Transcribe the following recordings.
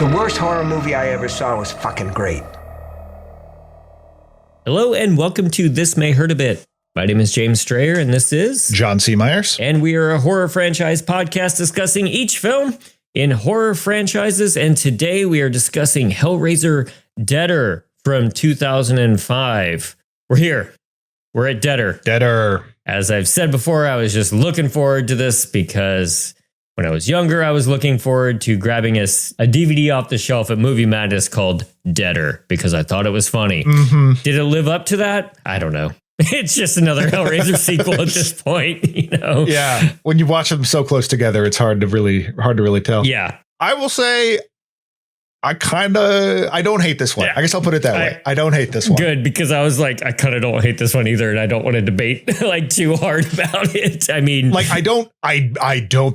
The worst horror movie I ever saw was fucking great. Hello and welcome to This May Hurt a Bit. My name is James Strayer and this is John C. Myers. And we are a horror franchise podcast discussing each film in horror franchises. And today we are discussing Hellraiser Deader from 2005. We're here. We're at Deader. As I've said before, I was just looking forward to this because when I was younger, I was looking forward to grabbing a DVD off the shelf at Movie Madness called Deader because I thought it was funny. Mm-hmm. Did it live up to that? I don't know. It's just another Hellraiser sequel at this point, you know? Yeah. When you watch them so close together, it's hard to really tell. Yeah. I will say I don't hate this one. Yeah. I guess I'll put it that way. I don't hate this one. Good, because I was like, I kind of don't hate this one either, and I don't want to debate like too hard about it. I mean, like I don't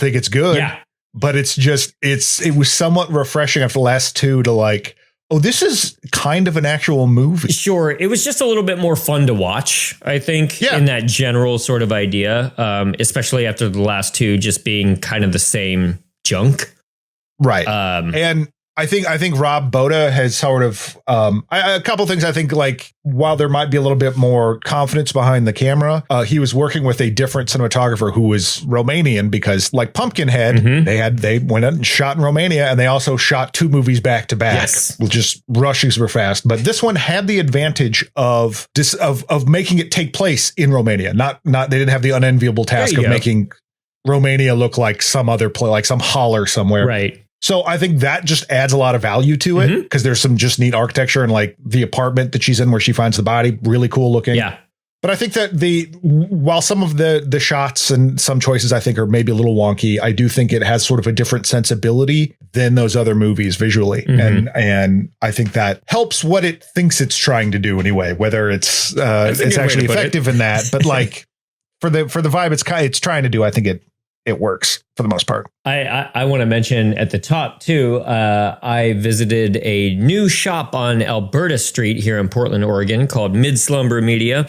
think it's good. Yeah. But it was somewhat refreshing after the last two to like, oh, this is kind of an actual movie. Sure. It was just a little bit more fun to watch, I think, in that general sort of idea, especially after the last two just being kind of the same junk. Right. And I think Rob Boda has sort of a couple things. I think like while there might be a little bit more confidence behind the camera, he was working with a different cinematographer who was Romanian because like Pumpkinhead, they went out and shot in Romania and they also shot two movies back to back, just rushing super fast. But this one had the advantage of making it take place in Romania. Not they didn't have the unenviable task of making Romania look like some other place, like some holler somewhere. Right. So I think that just adds a lot of value to it because there's some just neat architecture and like the apartment that she's in where she finds the body, really cool looking. Yeah. But I think that while some of the shots and some choices I think are maybe a little wonky, I do think it has sort of a different sensibility than those other movies visually. And I think that helps what it thinks it's trying to do anyway, whether it's actually effective in that. But like for the vibe it's trying to do, I think it works for the most part. I want to mention at the top, too, I visited a new shop on Alberta Street here in Portland, Oregon called Mid-Slumber Media.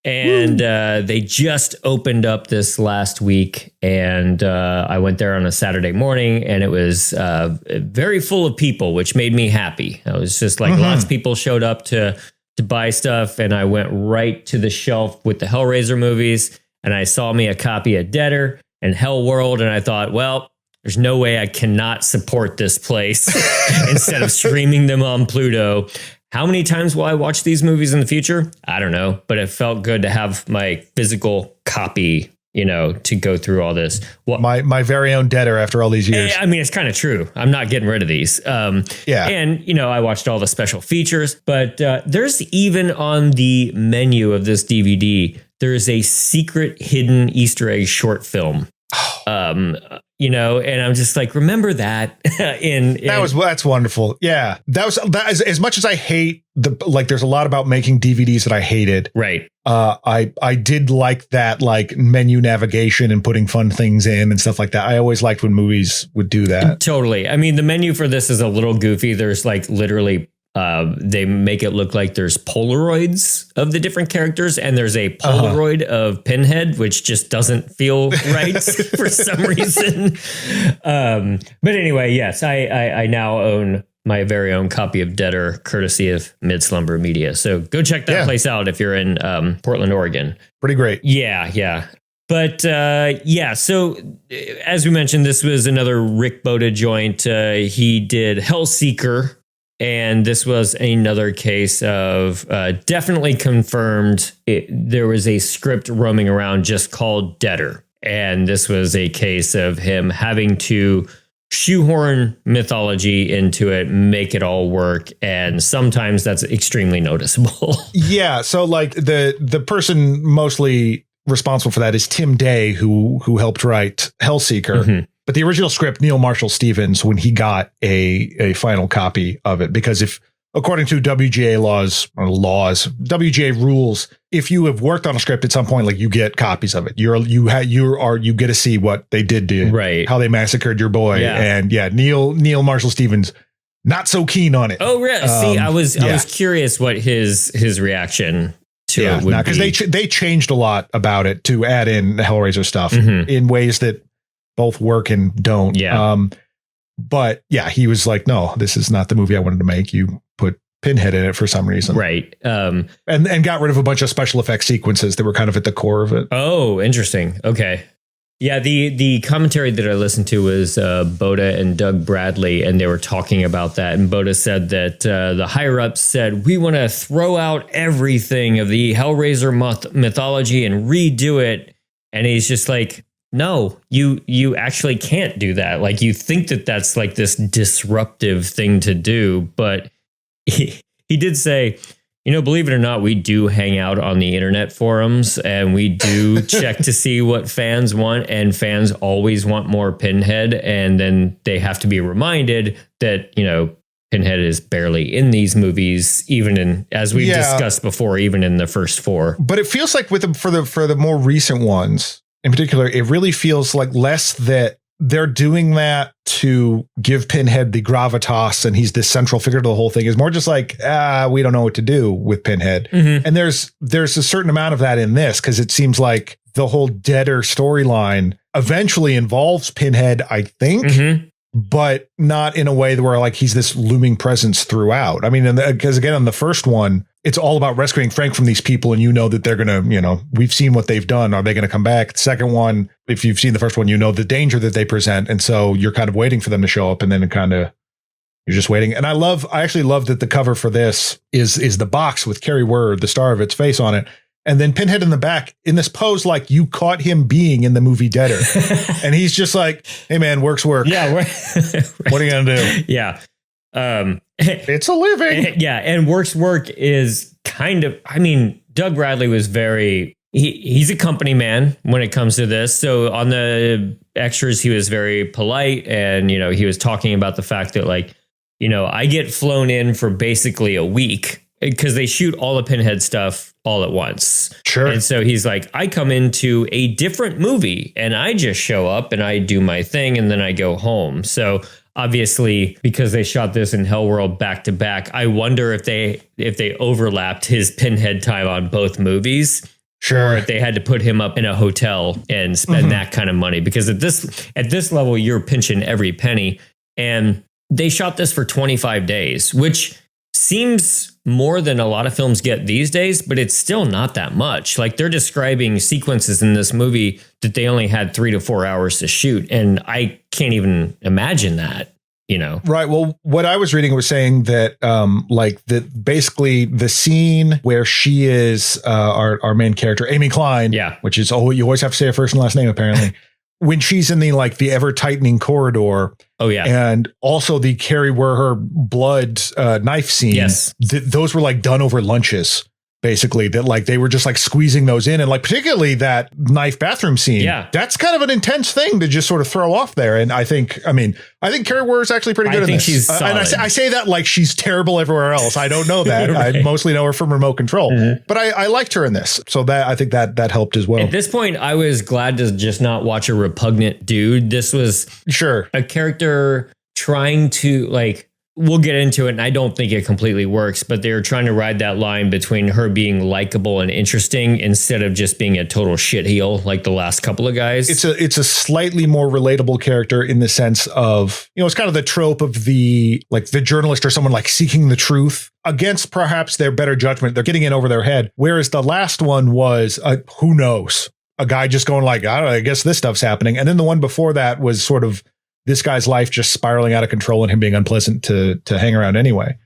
And they just opened up this last week. And I went there on a Saturday morning and it was very full of people, which made me happy. I was just like lots of people showed up to buy stuff. And I went right to the shelf with the Hellraiser movies. And I saw me a copy of Deader and Hell World, and I thought, well, there's no way I cannot support this place instead of streaming them on Pluto. How many times will I watch these movies in the future? I don't know, but it felt good to have my physical copy, you know, to go through all this. Well, my very own Deader after all these years. I mean, it's kind of true. I'm not getting rid of these. And, you know, I watched all the special features, but there's even on the menu of this DVD, there's a secret hidden Easter egg short film. You know, and I'm just like, remember that that's wonderful. Yeah, that is, as much as I hate there's a lot about making DVDs that I hated. Right. I did like that, like menu navigation and putting fun things in and stuff like that. I always liked when movies would do that. Totally. I mean, the menu for this is a little goofy. There's like literally they make it look like there's Polaroids of the different characters and there's a Polaroid of Pinhead, which just doesn't feel right for some reason. But anyway, yes, I now own my very own copy of Deader, courtesy of Mid-Slumber Media. So go check that place out if you're in Portland, Oregon. Pretty great. Yeah. But so as we mentioned, this was another Rick Boda joint. He did Hellseeker. And this was another case of definitely confirmed. There was a script roaming around just called Deader. And this was a case of him having to shoehorn mythology into it, make it all work. And sometimes that's extremely noticeable. Yeah. So like the person mostly responsible for that is Tim Day, who helped write Hellseeker. But the original script, Neil Marshall Stevens, when he got a final copy of it, because if, according to WGA WGA rules, if you have worked on a script at some point, like you get copies of it, you get to see what they did to you, right? How they massacred your boy, and Neil Marshall Stevens, not so keen on it. Oh, really? See, I was curious what his reaction to it would be, because they changed a lot about it to add in the Hellraiser stuff in ways that both work and don't. But yeah, he was like, no, this is not the movie I wanted to make. You put Pinhead in it for some reason. Right. And got rid of a bunch of special effects sequences that were kind of at the core of it. Oh, interesting. Okay. Yeah, the commentary that I listened to was Boda and Doug Bradley, and they were talking about that. And Boda said that the higher-ups said, we want to throw out everything of the Hellraiser mythology and redo it. And he's just like, no, you actually can't do that. Like, you think that that's like this disruptive thing to do, but he did say, believe it or not, we do hang out on the internet forums and we do check to see what fans want, and fans always want more Pinhead. And then they have to be reminded that, Pinhead is barely in these movies, even in, as we've discussed before, even in the first 4. But it feels like for the more recent ones in particular, it really feels like less that they're doing that to give Pinhead the gravitas and he's the central figure to the whole thing. Is more just like, we don't know what to do with Pinhead. Mm-hmm. And there's a certain amount of that in this, because it seems like the whole Deader storyline eventually involves Pinhead, I think, but not in a way where like he's this looming presence throughout. I mean, because again, on the first one, it's all about rescuing Frank from these people, and that they're going to, we've seen what they've done. Are they going to come back? The second one, if you've seen the first one, the danger that they present. And so you're kind of waiting for them to show up, and then you're just waiting. And I actually love that the cover for this is the box with Carrie Word, the star of its face on it. And then Pinhead in the back in this pose, like you caught him being in the movie Deader. And he's just like, hey man, work's work. Yeah. What are you going to do? Yeah. It's a living. Yeah. And work is kind of, Doug Bradley was he's a company man when it comes to this. So on the extras, he was very polite, and, he was talking about the fact that I get flown in for basically a week because they shoot all the Pinhead stuff all at once. Sure. And so he's like, I come into a different movie and I just show up and I do my thing and then I go home. So obviously, because they shot this in Hellworld back to back, I wonder if they overlapped his Pinhead time on both movies. Sure. Or if they had to put him up in a hotel and spend that kind of money, because at this level, you're pinching every penny. And they shot this for 25 days, which seems more than a lot of films get these days, but it's still not that much. Like, they're describing sequences in this movie that they only had 3 to 4 hours to shoot. And I can't even imagine that, Right. Well, what I was reading was saying that that basically the scene where she is our main character, Amy Klein, which is, you always have to say her first and last name, apparently. When she's in the ever tightening corridor. Oh yeah. And also the Carrie where her blood knife scene. Yes. Those were done over lunches, basically, that they were just squeezing those in. And particularly that knife bathroom scene. Yeah. That's kind of an intense thing to just sort of throw off there. And I think Carrie Ware is actually pretty good at this. I think she's solid. And I say that like she's terrible everywhere else. I don't know that. Right. I mostly know her from Remote Control, but I liked her in this. So I think that helped as well. At this point, I was glad to just not watch a repugnant dude. This was a character trying to we'll get into it, and I don't think it completely works, but they're trying to ride that line between her being likable and interesting instead of just being a total shitheel like the last couple of guys. It's a slightly more relatable character in the sense of, it's kind of the trope of the journalist or someone seeking the truth against perhaps their better judgment. They're getting in over their head. Whereas the last one was, who knows? A guy just going I don't know, I guess this stuff's happening. And then the one before that was sort of this guy's life just spiraling out of control and him being unpleasant to hang around anyway.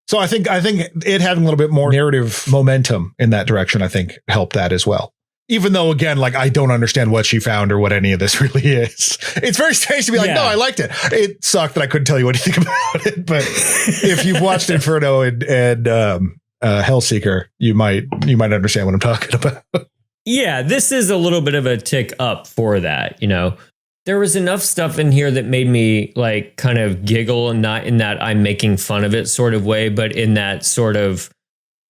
So I think it having a little bit more narrative momentum in that direction, I think helped that as well. Even though, again, I don't understand what she found or what any of this really is. It's very strange to be no, I liked it. It sucked that I couldn't tell you anything about it. But if you've watched Inferno and Hellseeker, you might understand what I'm talking about. Yeah, this is a little bit of a tick up for that, There was enough stuff in here that made me kind of giggle, and not in that I'm making fun of it sort of way, but in that sort of,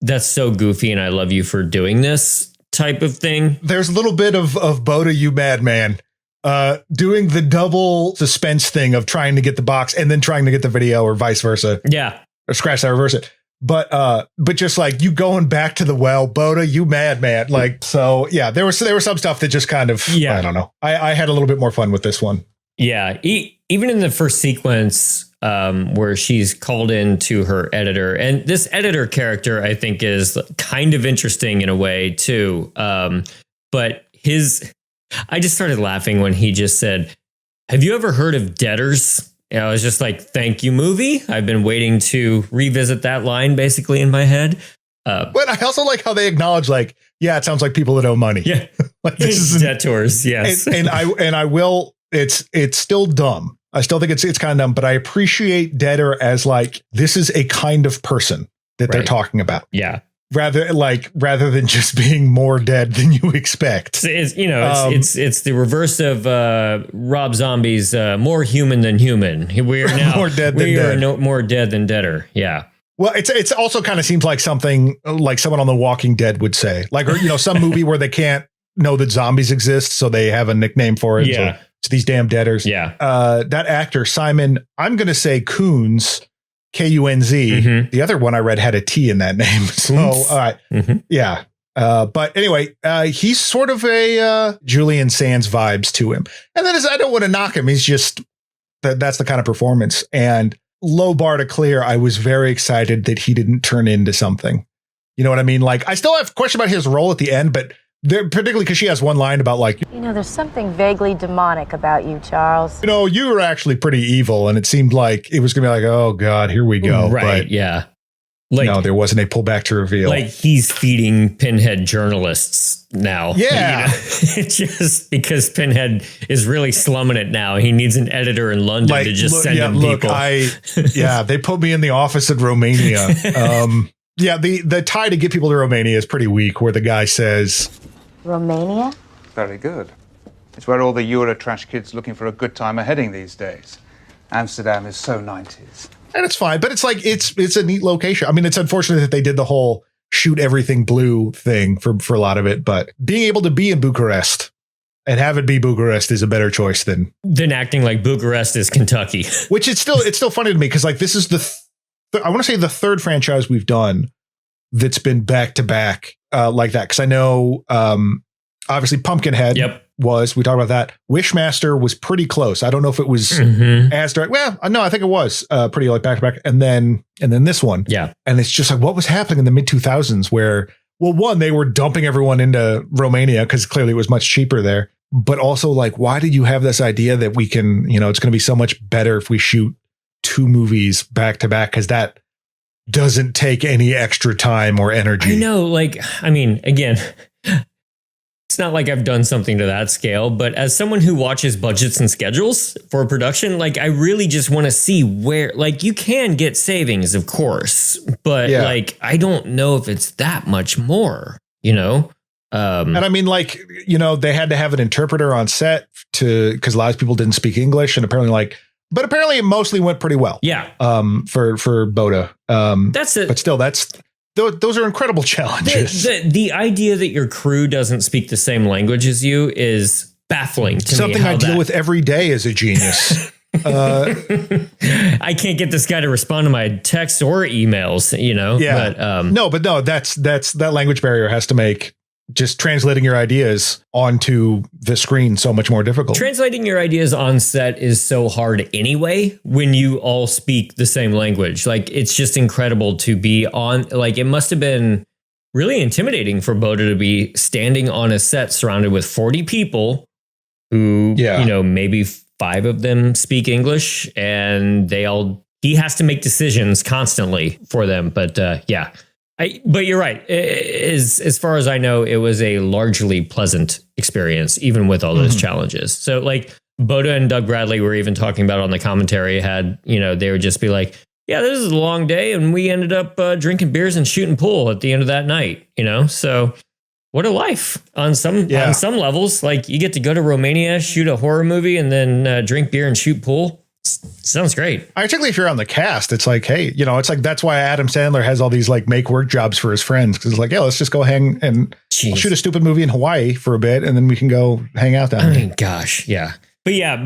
that's so goofy and I love you for doing this type of thing. There's a little bit of Boda, you madman, doing the double suspense thing of trying to get the box and then trying to get the video, or vice versa. Yeah. Or scratch that, reverse it. But just you going back to the well, Boda, you madman. So yeah, there was some stuff that just kind of, I don't know. I had a little bit more fun with this one. Yeah. Even in the first sequence where she's called in to her editor, and this editor character, I think, is kind of interesting in a way, too. But I just started laughing when he just said, "Have you ever heard of debtors?" And I was just like, "Thank you, movie." I've been waiting to revisit that line basically in my head. But I also like how they acknowledge, like, yeah, it sounds like people that owe money. Yeah. Like, this is debtors. Yes. And I will, it's still dumb. I still think it's kind of dumb, but I appreciate debtor as like, this is a kind of person that they're talking about. Yeah. Rather than just being more dead than you expect. It's the reverse of Rob Zombie's more human than human. We are now more dead than dead. More dead than deader. Yeah. Well, it's also kind of seems like something like someone on The Walking Dead would say, like, or, some movie where they can't know that zombies exist, so they have a nickname for it. Yeah. So it's these damn deaders. Yeah. That actor, Simon, I'm going to say Kunz, Kunz. Mm-hmm. The other one I read had a T in that name. So, all right. Mm-hmm. Yeah. But anyway, he's sort of a Julian Sands vibes to him. And then I don't want to knock him. He's just, that's the kind of performance. And low bar to clear, I was very excited that he didn't turn into something. You know what I mean? Like, I still have a question about his role at the end, but particularly because she has one line about like, there's something vaguely demonic about you, Charles. You were actually pretty evil. And it seemed like it was going to be like, oh God, here we go. Right. But yeah. Like, no, there wasn't a pullback to reveal. Like he's feeding Pinhead journalists now. Yeah. Just because Pinhead is really slumming it now. He needs an editor in London to just send him people. They put me in the office in Romania. The tie to get people to Romania is pretty weak, where the guy says, Romania? Very good. It's where all the Eurotrash kids looking for a good time are heading these days. Amsterdam is so 90s. And it's fine, but it's like it's a neat location. I mean, it's unfortunate that they did the whole shoot everything blue thing for a lot of it, but being able to be in Bucharest and have it be Bucharest is a better choice than acting like Bucharest is Kentucky. Which it's still funny to me because like this is I want to say the third franchise we've done that's been back to back like that. Because I know obviously Pumpkinhead. Yep. We talked about that. Wishmaster was pretty close. I don't know if it was as direct. Well, no, I think it was pretty like back to back. And then this one. Yeah. And it's just like, what was happening in the mid 2000s where, well, one, they were dumping everyone into Romania because clearly it was much cheaper there. But also like, why did you have this idea that we can, it's going to be so much better if we shoot two movies back to back? Because that doesn't take any extra time or energy. I know. Like, I mean, again, it's not like I've done something to that scale, but as someone who watches budgets and schedules for production, like I really just want to see where, like, you can get savings, of course, but like, I don't know if it's that much more, And I mean, like, they had to have an interpreter on set because a lot of people didn't speak English, and apparently it mostly went pretty well. Yeah. For Boda. That's it. But still, those are incredible challenges. The idea that your crew doesn't speak the same language as you is baffling to me. Something I deal with every day as a genius. I can't get this guy to respond to my texts or emails, Yeah. But no, that's that language barrier has to make just translating your ideas onto the screen so much more difficult. Translating your ideas on set is so hard anyway when you all speak the same language. Like, it's just incredible to be on. Like, it must have been really intimidating for Boda to be standing on a set surrounded with 40 people who, maybe 5 of them speak English, and he has to make decisions constantly for them. But but you're right. As far as I know, it was a largely pleasant experience, even with all those challenges. So like Boda and Doug Bradley were even talking about on the commentary they would just be like, yeah, this is a long day. And we ended up drinking beers and shooting pool at the end of that night, So what a life on some levels. Like, you get to go to Romania, shoot a horror movie, and then drink beer and shoot pool. Sounds great. Particularly if you're on the cast, it's like, hey, it's like that's why Adam Sandler has all these like make work jobs for his friends, because it's like, yeah, let's just go hang and shoot a stupid movie in Hawaii for a bit, and then we can go hang out down there. Gosh, yeah. But yeah,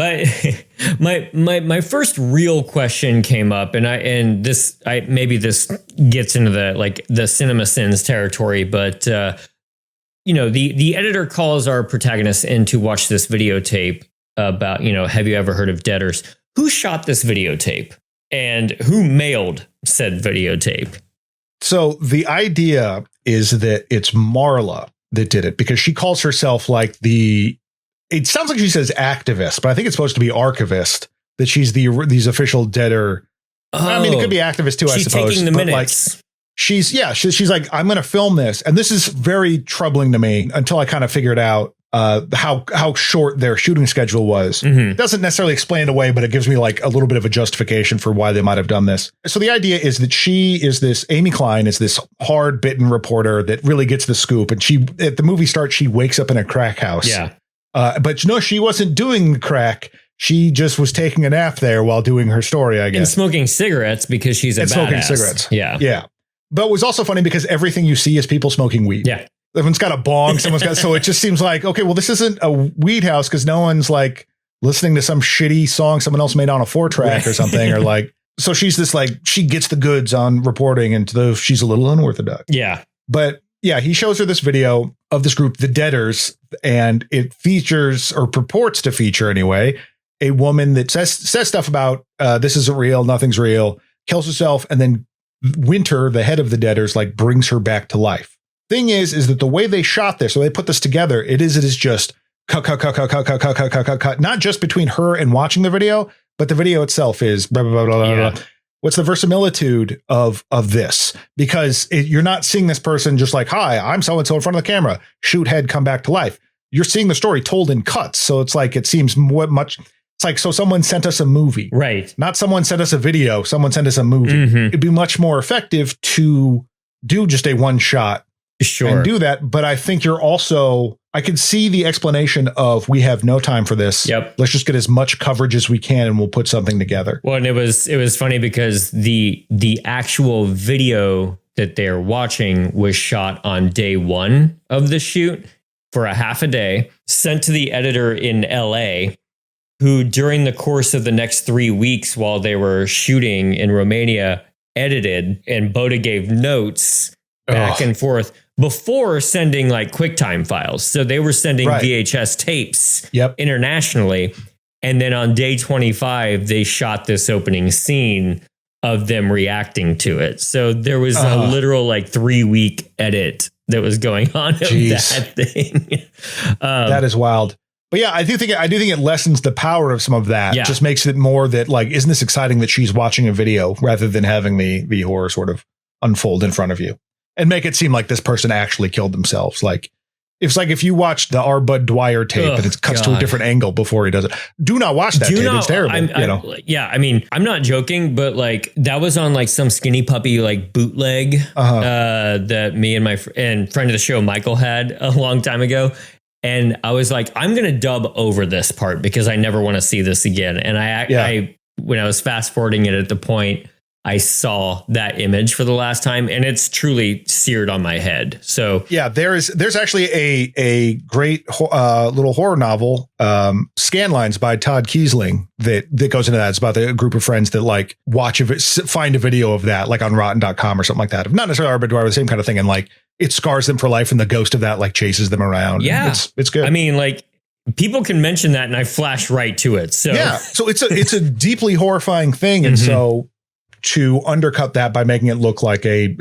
my first real question came up, and this gets into the cinema sins territory, but the editor calls our protagonist in to watch this videotape. about, have you ever heard of Deaders? Who shot this videotape and who mailed said videotape? So the idea is that it's Marla that did it because she calls herself like it sounds like she says activist, but I think it's supposed to be archivist, that she's these official Deader. I mean, it could be activist too, I suppose. She's taking the but minutes. Like, she's like, I'm going to film this. And this is very troubling to me until I kind of figured out how short their shooting schedule was. Mm-hmm. It doesn't necessarily explain it away, but it gives me like a little bit of a justification for why they might have done this. So the idea is that Amy Klein is this hard bitten reporter that really gets the scoop. And at the movie starts, she wakes up in a crack house. Yeah. But no, she wasn't doing the crack. She just was taking a nap there while doing her story, I guess. And smoking cigarettes because she's a badass. Smoking cigarettes. Yeah. Yeah. But it was also funny because everything you see is people smoking weed. Yeah. Everyone's got a bong. So it just seems like, okay, well, this isn't a weed house because no one's like listening to some shitty song someone else made on a 4-track or something. Or like, so she's this like, she gets the goods on reporting and she's a little unorthodox. Yeah. But yeah, he shows her this video of this group, the Deaders, and it features or purports to feature anyway, a woman that says stuff about this isn't real, nothing's real, kills herself, and then Winter, the head of the Deaders, like brings her back to life. Thing is that the way they shot this, so they put this together, it is just cut, not just between her and watching the video, but the video itself is blah, blah, blah, blah, Yeah. blah. What's the verisimilitude of this? Because you're not seeing this person just like, hi, I'm so-and-so in front of the camera, shoot head, come back to life. You're seeing the story told in cuts. So it's like, it seems it's like, so someone sent us a movie, Right. not someone sent us a video, someone sent us a movie. Mm-hmm. It'd be much more effective to do just a one shot Sure. and do that. But I think I could see the explanation of, we have no time for this. Yep. Let's just get as much coverage as we can and we'll put something together. Well, and it was funny because the actual video that they're watching was shot on day one of the shoot for a half a day, sent to the editor in LA, who during the course of the next 3 weeks while they were shooting in Romania, edited, and Boda gave notes back and forth before sending like QuickTime files. So they were sending VHS tapes internationally. And then on day 25, they shot this opening scene of them reacting to it. So there was a literal like 3-week edit that was going on of that thing. That is wild. But yeah, I do think it lessens the power of some of that. Yeah. Just makes it more that like, isn't this exciting that she's watching a video rather than having the horror sort of unfold in front of you and make it seem like this person actually killed themselves. Like, it's like if you watch the R. Bud Dwyer tape and it cuts to a different angle before he does it. Do not watch that tape. It's terrible. I mean, I'm not joking, but like that was on like some Skinny Puppy like bootleg that me and my friend of the show Michael had a long time ago. And I was like, I'm going to dub over this part because I never want to see this again. And I when I was fast forwarding it at the point, I saw that image for the last time, and it's truly seared on my head. So yeah, there's actually a great little horror novel, Scanlines by Todd Kiesling that goes into that. It's about a group of friends that like find a video of that like on rotten.com or something like that. Not necessarily Arbor Dwyer, the same kind of thing. And like it scars them for life, and the ghost of that like chases them around. Yeah, it's good. I mean, like people can mention that, and I flash right to it. So yeah, so it's a deeply horrifying thing, and so to undercut that by making it look like a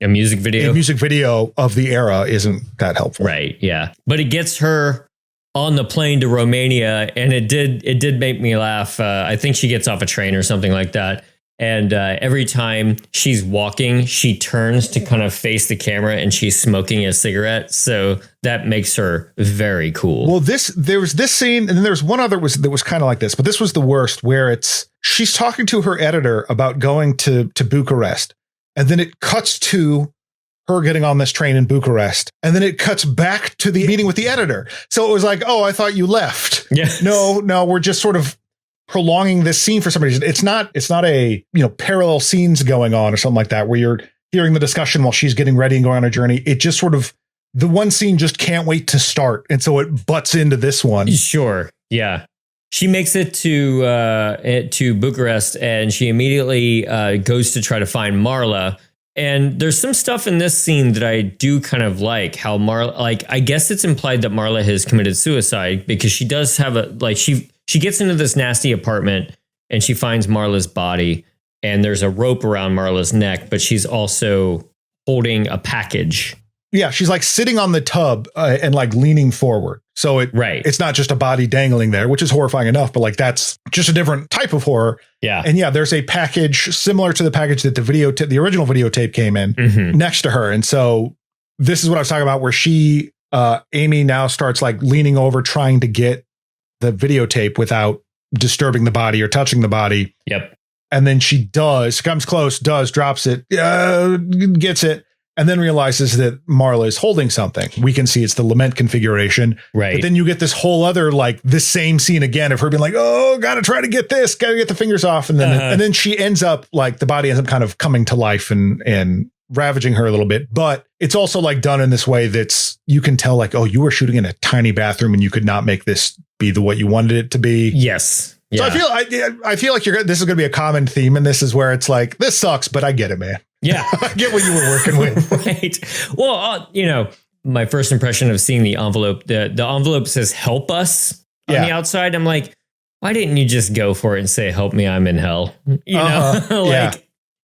music video of the era isn't that helpful. Right. Yeah. But it gets her on the plane to Romania, and it did make me laugh. I think she gets off a train or something like that. And every time she's walking, she turns to kind of face the camera, and she's smoking a cigarette. So that makes her very cool. Well, there was this scene, and then there's one other that was kind of like this, but this was the worst, where she's talking to her editor about going to Bucharest, and then it cuts to her getting on this train in Bucharest, and then it cuts back to the meeting with the editor. So it was like, oh, I thought you left. Yeah. No, we're just sort of prolonging this scene for some reason. It's not a parallel scenes going on or something like that where you're hearing the discussion while she's getting ready and going on a journey. It just sort of, the one scene just can't wait to start, and so it butts into this one. Sure. Yeah. She makes it to Bucharest, and she immediately goes to try to find Marla. And there's some stuff in this scene that I do kind of like how Marla, like, I guess it's implied that Marla has committed suicide because she does have she gets into this nasty apartment and she finds Marla's body and there's a rope around Marla's neck, but she's also holding a package. Yeah, she's like sitting on the tub and like leaning forward. So it's not just a body dangling there, which is horrifying enough, but like that's just a different type of horror. Yeah. And yeah, there's a package similar to the package that the original videotape came in next to her. And so this is what I was talking about, where Amy now starts like leaning over, trying to get the videotape without disturbing the body or touching the body. Yep. And then she comes close, drops it, gets it. And then realizes that Marla is holding something. We can see it's the lament configuration. Right. But then you get this whole other, like this same scene again of her being like, oh, gotta try to get this, gotta get the fingers off. And then she ends up like the body ends up kind of coming to life and ravaging her a little bit. But it's also like done in this way that's, you can tell like, oh, you were shooting in a tiny bathroom and you could not make this be what you wanted it to be. Yes. Yeah. So I feel like this is going to be a common theme. And this is where it's like, this sucks, but I get it, man. Yeah. I get what you were working with. Right. Well, my first impression of seeing the envelope, the envelope says help us on the outside. I'm like, why didn't you just go for it and say, help me, I'm in hell? You know,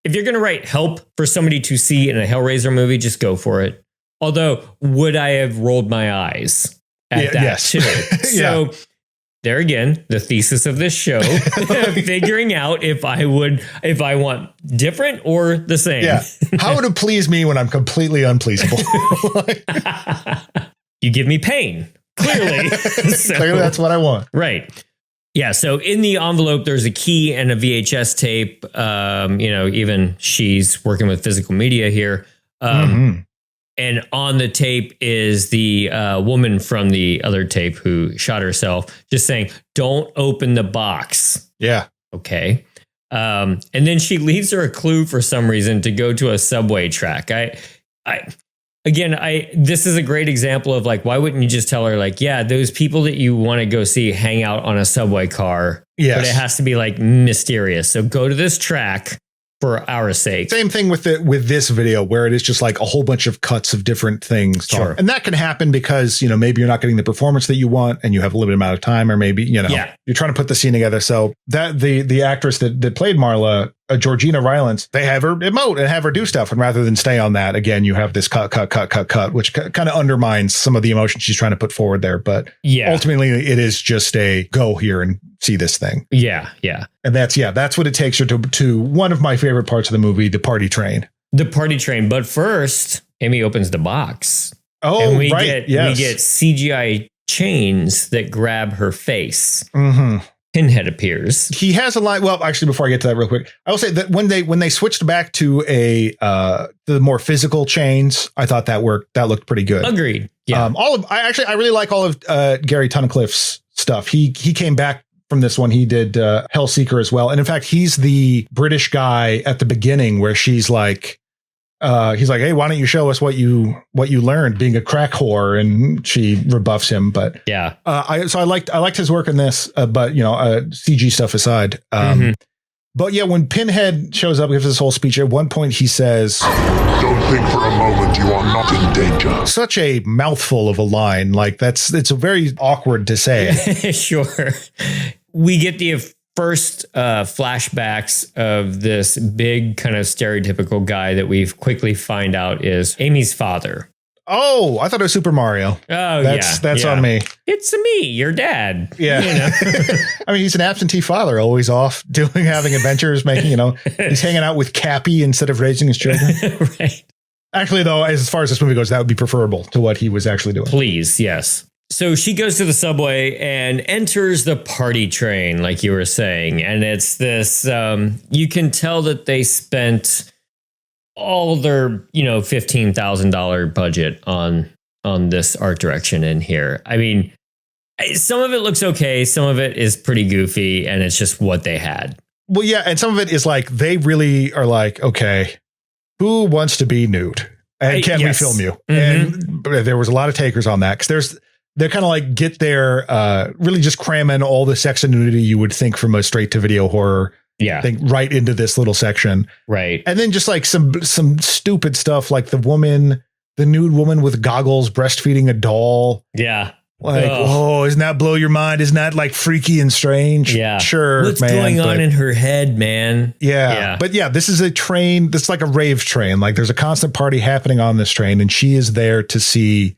if you're going to write help for somebody to see in a Hellraiser movie, just go for it. Although, would I have rolled my eyes at that too? So there again, the thesis of this show, figuring out if I want different or the same. Yeah. How would it please me when I'm completely unpleasable? You give me pain. Clearly. Clearly that's what I want. Right. Yeah. So in the envelope, there's a key and a VHS tape. Even she's working with physical media here. And on the tape is the woman from the other tape who shot herself, just saying, don't open the box. Yeah. Okay. And then she leaves her a clue for some reason to go to a subway track. This is a great example of like, why wouldn't you just tell her like, yeah, those people that you want to go see hang out on a subway car. Yes. But it has to be like mysterious. So go to this track for our sake. Same thing with this video where it is just like a whole bunch of cuts of different things. Sure. And that can happen because, maybe you're not getting the performance that you want and you have a limited amount of time, or maybe, you're trying to put the scene together. So that the actress that played Marla, Georgina Rylance, they have her emote and have her do stuff. And rather than stay on that, again, you have this cut, which kind of undermines some of the emotion she's trying to put forward there. But ultimately it is just a go here and see this thing. Yeah. Yeah. And that's what it takes her to one of my favorite parts of the movie, the party train. The party train. But first, Amy opens the box. Oh, and we right. We get CGI chains that grab her face. Mm-hmm. Pinhead appears. He has a line. Well, actually, before I get to that real quick, I will say that when they switched back to the more physical chains, I thought that worked. That looked pretty good. Agreed. Yeah. I really like all of Gary Tunnicliffe's stuff. He came back from this one. He did Hellseeker as well. And in fact, he's the British guy at the beginning where she's like, he's like, hey, why don't you show us what you learned being a crack whore? And she rebuffs him. But yeah, I liked his work in this, but CG stuff aside. But yeah, when Pinhead shows up, gives this whole speech, at one point he says, don't think for a moment you are not in danger. Such a mouthful of a line. Like it's a very awkward to say. Sure. We get the first flashbacks of this big kind of stereotypical guy that we quickly find out is Amy's father. Oh, I thought it was Super Mario. Oh, that's on me. It's me, your dad. Yeah. I mean, he's an absentee father, always off having adventures, making, he's hanging out with Cappy instead of raising his children. Right. Actually, though, as far as this movie goes, that would be preferable to what he was actually doing. Please. Yes. So she goes to the subway and enters the party train, like you were saying. And it's this, you can tell that they spent all their, $15,000 budget on this art direction in here. I mean, some of it looks okay. Some of it is pretty goofy and it's just what they had. Well, yeah. And some of it is like, they really are like, okay, who wants to be nude? And can we film you? Mm-hmm. And there was a lot of takers on that because they're kind of like get there, really just cramming all the sex and nudity you would think from a straight to video horror Yeah. thing right into this little section. Right. And then just like some stupid stuff like the nude woman with goggles breastfeeding a doll. Yeah. Like, Ugh. oh, isn't that blow your mind? Isn't that like freaky and strange? Yeah. Sure. What's man, going on but- in her head, man? Yeah. But yeah, this is a train. That's like a rave train. Like there's a constant party happening on this train. And she is there to see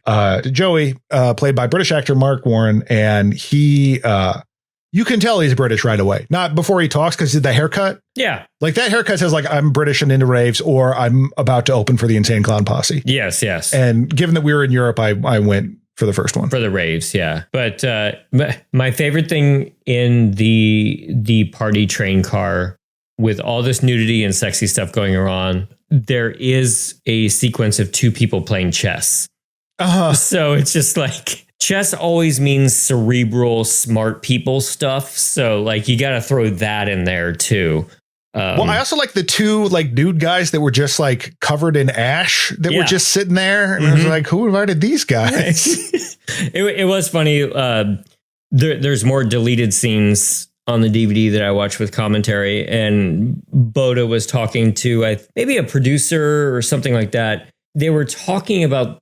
Joey, played by British actor Mark Warren. And he, you can tell he's British right away. Not before he talks because the haircut. Yeah. Like that haircut says like I'm British and into raves, or I'm about to open for the Insane Clown Posse. Yes. Yes. And given that we were in Europe, I went for the first one. For the raves, yeah. But my favorite thing in the party train car, with all this nudity and sexy stuff going on, there is a sequence of two people playing chess. So it's just like, chess always means cerebral, smart people stuff. So like you got to throw that in there too. Well, I also like the two like dude guys that were just like covered in ash that were just sitting there. And I was like, who invited these guys? It was funny. There's more deleted scenes on the DVD that I watched with commentary, and Boda was talking to maybe a producer or something like that. They were talking about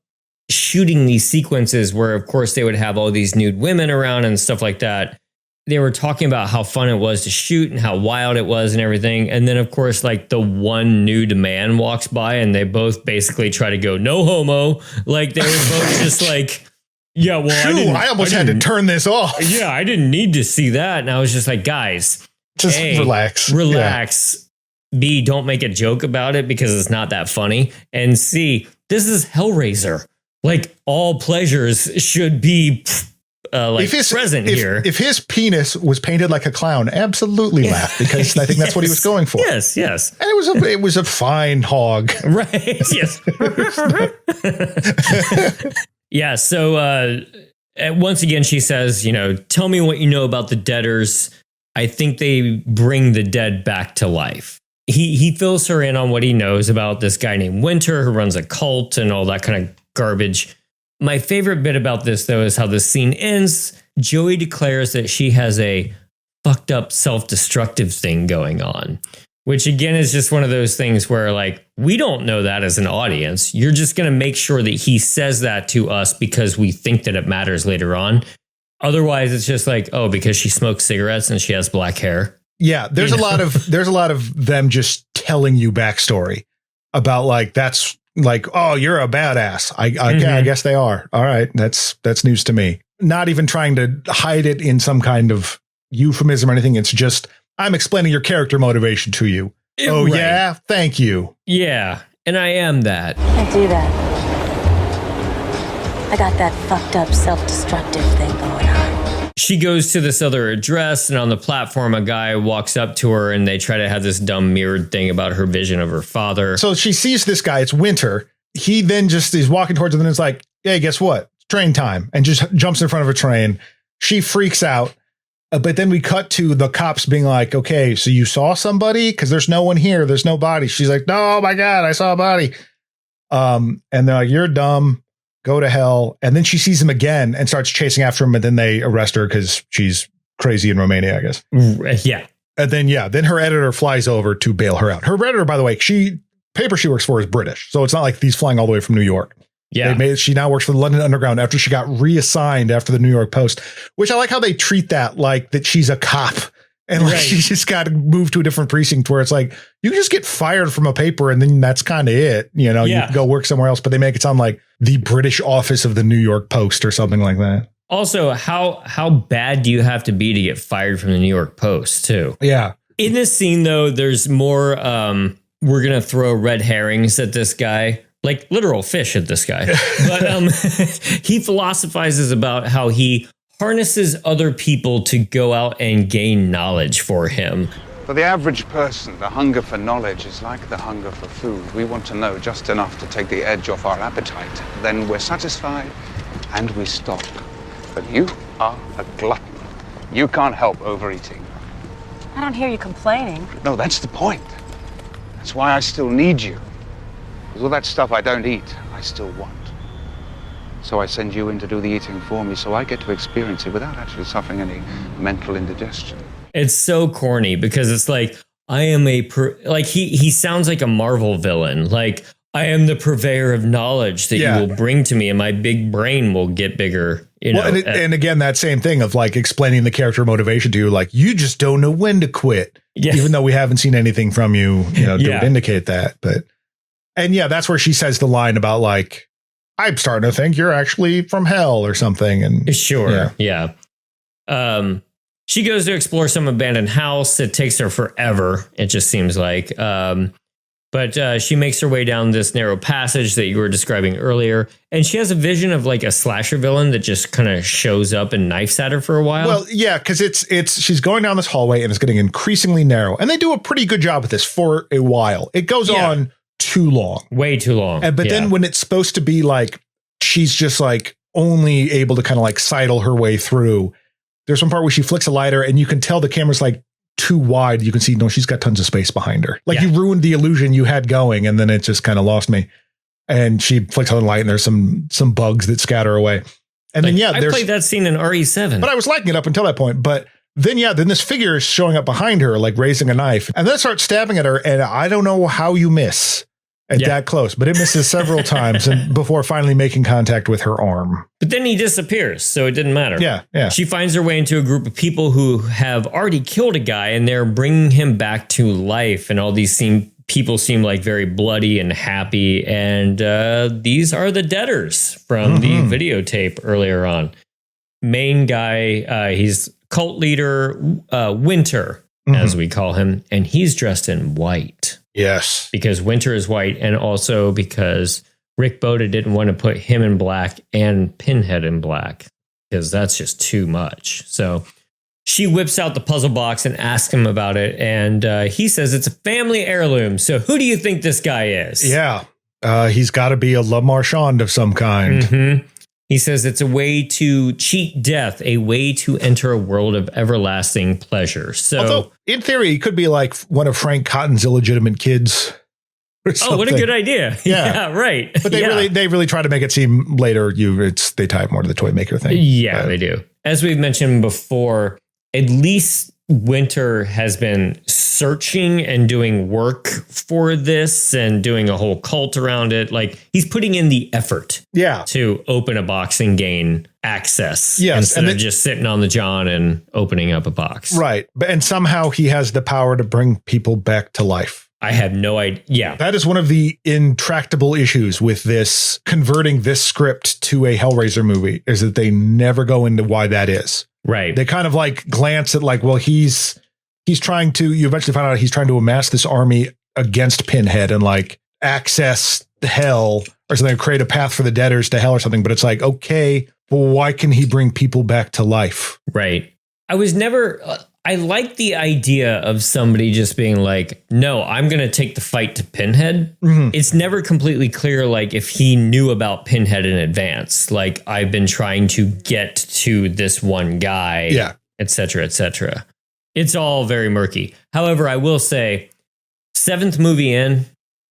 shooting these sequences where, of course, they would have all these nude women around and stuff like that. They were talking about how fun it was to shoot and how wild it was and everything. And then, of course, like the one nude man walks by and they both basically try to go, no homo. Like they were both just like, yeah, well, I almost had to turn this off. Yeah, I didn't need to see that. And I was just like, guys, just relax. Yeah. B, don't make a joke about it because it's not that funny. And C, this is Hellraiser. Like all pleasures should be present here. If his penis was painted like a clown, absolutely laugh, because I think that's what he was going for. Yes. And it was a fine hog. Right. Yes. Yeah. So once again, she says, tell me what you know about the deaders. I think they bring the dead back to life. He fills her in on what he knows about this guy named Winter who runs a cult and all that kind of garbage. My favorite bit about this, though, is how the scene ends. Joey declares that she has a fucked up self-destructive thing going on, which again is just one of those things where like, we don't know that as an audience. You're just going to make sure that he says that to us because we think that it matters later on. Otherwise, it's just like, oh, because she smokes cigarettes and she has black hair. Yeah. There's a lot of them just telling you backstory about like, that's like, oh, you're a badass. I guess they are. All right. That's news to me. Not even trying to hide it in some kind of euphemism or anything. It's just, I'm explaining your character motivation to you. Oh, right. Yeah. Thank you. Yeah. And I am that. I do that. I got that fucked up self-destructive thing going on. She goes to this other address, and on the platform, a guy walks up to her and they try to have this dumb mirrored thing about her vision of her father. So she sees this guy. It's Winter. He then just is walking towards her and is like, hey, guess what? It's train time. And just jumps in front of a train. She freaks out. But then we cut to the cops being like, okay, so you saw somebody? Because there's no one here. There's no body. She's like, no, oh my God, I saw a body. And they're like, you're dumb. Go to hell. And then she sees him again and starts chasing after him. And then they arrest her because she's crazy in Romania, I guess. Yeah. And then her editor flies over to bail her out. Her editor, by the way, paper she works for is British. So it's not like he's flying all the way from New York. Yeah. She now works for the London Underground after she got reassigned after the New York Post, which I like how they treat that like that she's a cop. And like she just got to move to a different precinct where it's like, you can just get fired from a paper and then that's kind of it. You can go work somewhere else, but they make it sound like the British office of the New York Post or something like that. Also, how bad do you have to be to get fired from the New York Post too? Yeah. In this scene, though, there's more, we're going to throw red herrings at this guy, like literal fish at this guy. But he philosophizes about how he harnesses other people to go out and gain knowledge for him. For the average person, the hunger for knowledge is like the hunger for food. We want to know just enough to take the edge off our appetite. Then we're satisfied and we stop. But you are a glutton. You can't help overeating. I don't hear you complaining. No, that's the point. That's why I still need you. Because all that stuff I don't eat, I still want. So I send you in to do the eating for me so I get to experience it without actually suffering any mental indigestion. It's so corny because it's like, I am he sounds like a Marvel villain. Like, I am the purveyor of knowledge that you will bring to me, and my big brain will get bigger. And again, that same thing of like explaining the character motivation to you, like, you just don't know when to quit, even though we haven't seen anything from you, to indicate that. But, and that's where she says the line about like, I'm starting to think you're actually from hell or something. And sure. She goes to explore some abandoned house. It takes her forever. It just seems like, but she makes her way down this narrow passage that you were describing earlier. And she has a vision of like a slasher villain that just kind of shows up and knifes at her for a while. Well, yeah, because she's going down this hallway and it's getting increasingly narrow. And they do a pretty good job with this for a while. It goes on too long. Way too long. But then when it's supposed to be like, she's just like only able to kind of like sidle her way through. There's one part where she flicks a lighter and you can tell the camera's like too wide. You can see, no, she's got tons of space behind her. Like you ruined the illusion you had going, and then it just kind of lost me. And she flicks on the light and there's some bugs that scatter away. And then, I played that scene in RE7. But I was liking it up until that point. But then, then this figure is showing up behind her, like raising a knife, and then starts stabbing at her. And I don't know how you miss at that close, but it misses several times and before finally making contact with her arm. But then he disappears, so it didn't matter. Yeah. She finds her way into a group of people who have already killed a guy, and they're bringing him back to life. And all these people seem like very bloody and happy. And these are the debtors from the videotape earlier on. Main guy, he's cult leader, Winter, as we call him, and he's dressed in white. Yes. Because Winter is white, and also because Rick Boda didn't want to put him in black and Pinhead in black, because that's just too much. So she whips out the puzzle box and asks him about it, and he says it's a family heirloom. So who do you think this guy is? Yeah. He's got to be a Le Marchand of some kind. He says it's a way to cheat death, a way to enter a world of everlasting pleasure. So, although in theory, he could be like one of Frank Cotton's illegitimate kids. Oh, what a good idea! Yeah, right. But they really try to make it seem later. They tie it more to the toy maker thing. Yeah, they do. As we've mentioned before, at least Winter has been searching and doing work for this and doing a whole cult around it. Like, he's putting in the effort to open a box and gain access instead of just sitting on the john and opening up a box. Right. And somehow he has the power to bring people back to life. I have no idea. Yeah. That is one of the intractable issues with this, converting this script to a Hellraiser movie, is that they never go into why that is. Right. They kind of like glance at like, well, he's trying to, you eventually find out he's trying to amass this army against Pinhead and like access hell or something, create a path for the debtors to hell or something. But it's like, okay, well, why can he bring people back to life? Right. I like the idea of somebody just being like, no, I'm going to take the fight to Pinhead. It's never completely clear, like, if he knew about Pinhead in advance. Like, I've been trying to get to this one guy, et cetera, et cetera. It's all very murky. However, I will say, 7th movie in,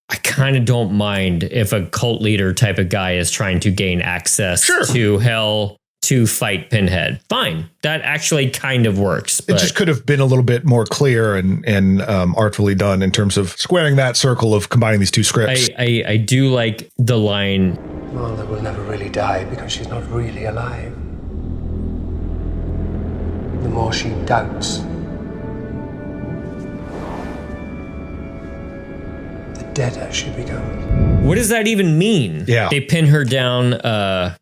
I kind of don't mind if a cult leader type of guy is trying to gain access to hell to fight Pinhead. Fine. That actually kind of works. It just could have been a little bit more clear and artfully done in terms of squaring that circle of combining these two scripts. I do like the line, Mother will never really die because she's not really alive. The more she doubts, the deader she becomes. What does that even mean? Yeah. They pin her down.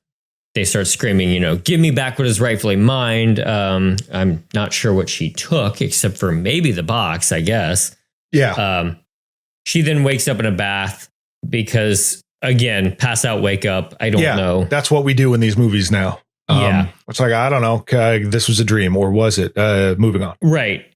They start screaming, give me back what is rightfully mine. I'm not sure what she took, except for maybe the box, I guess. Yeah. She then wakes up in a bath because, again, pass out, wake up. I don't know. That's what we do in these movies now. It's like, I don't know. This was a dream, or was it? Moving on. Right.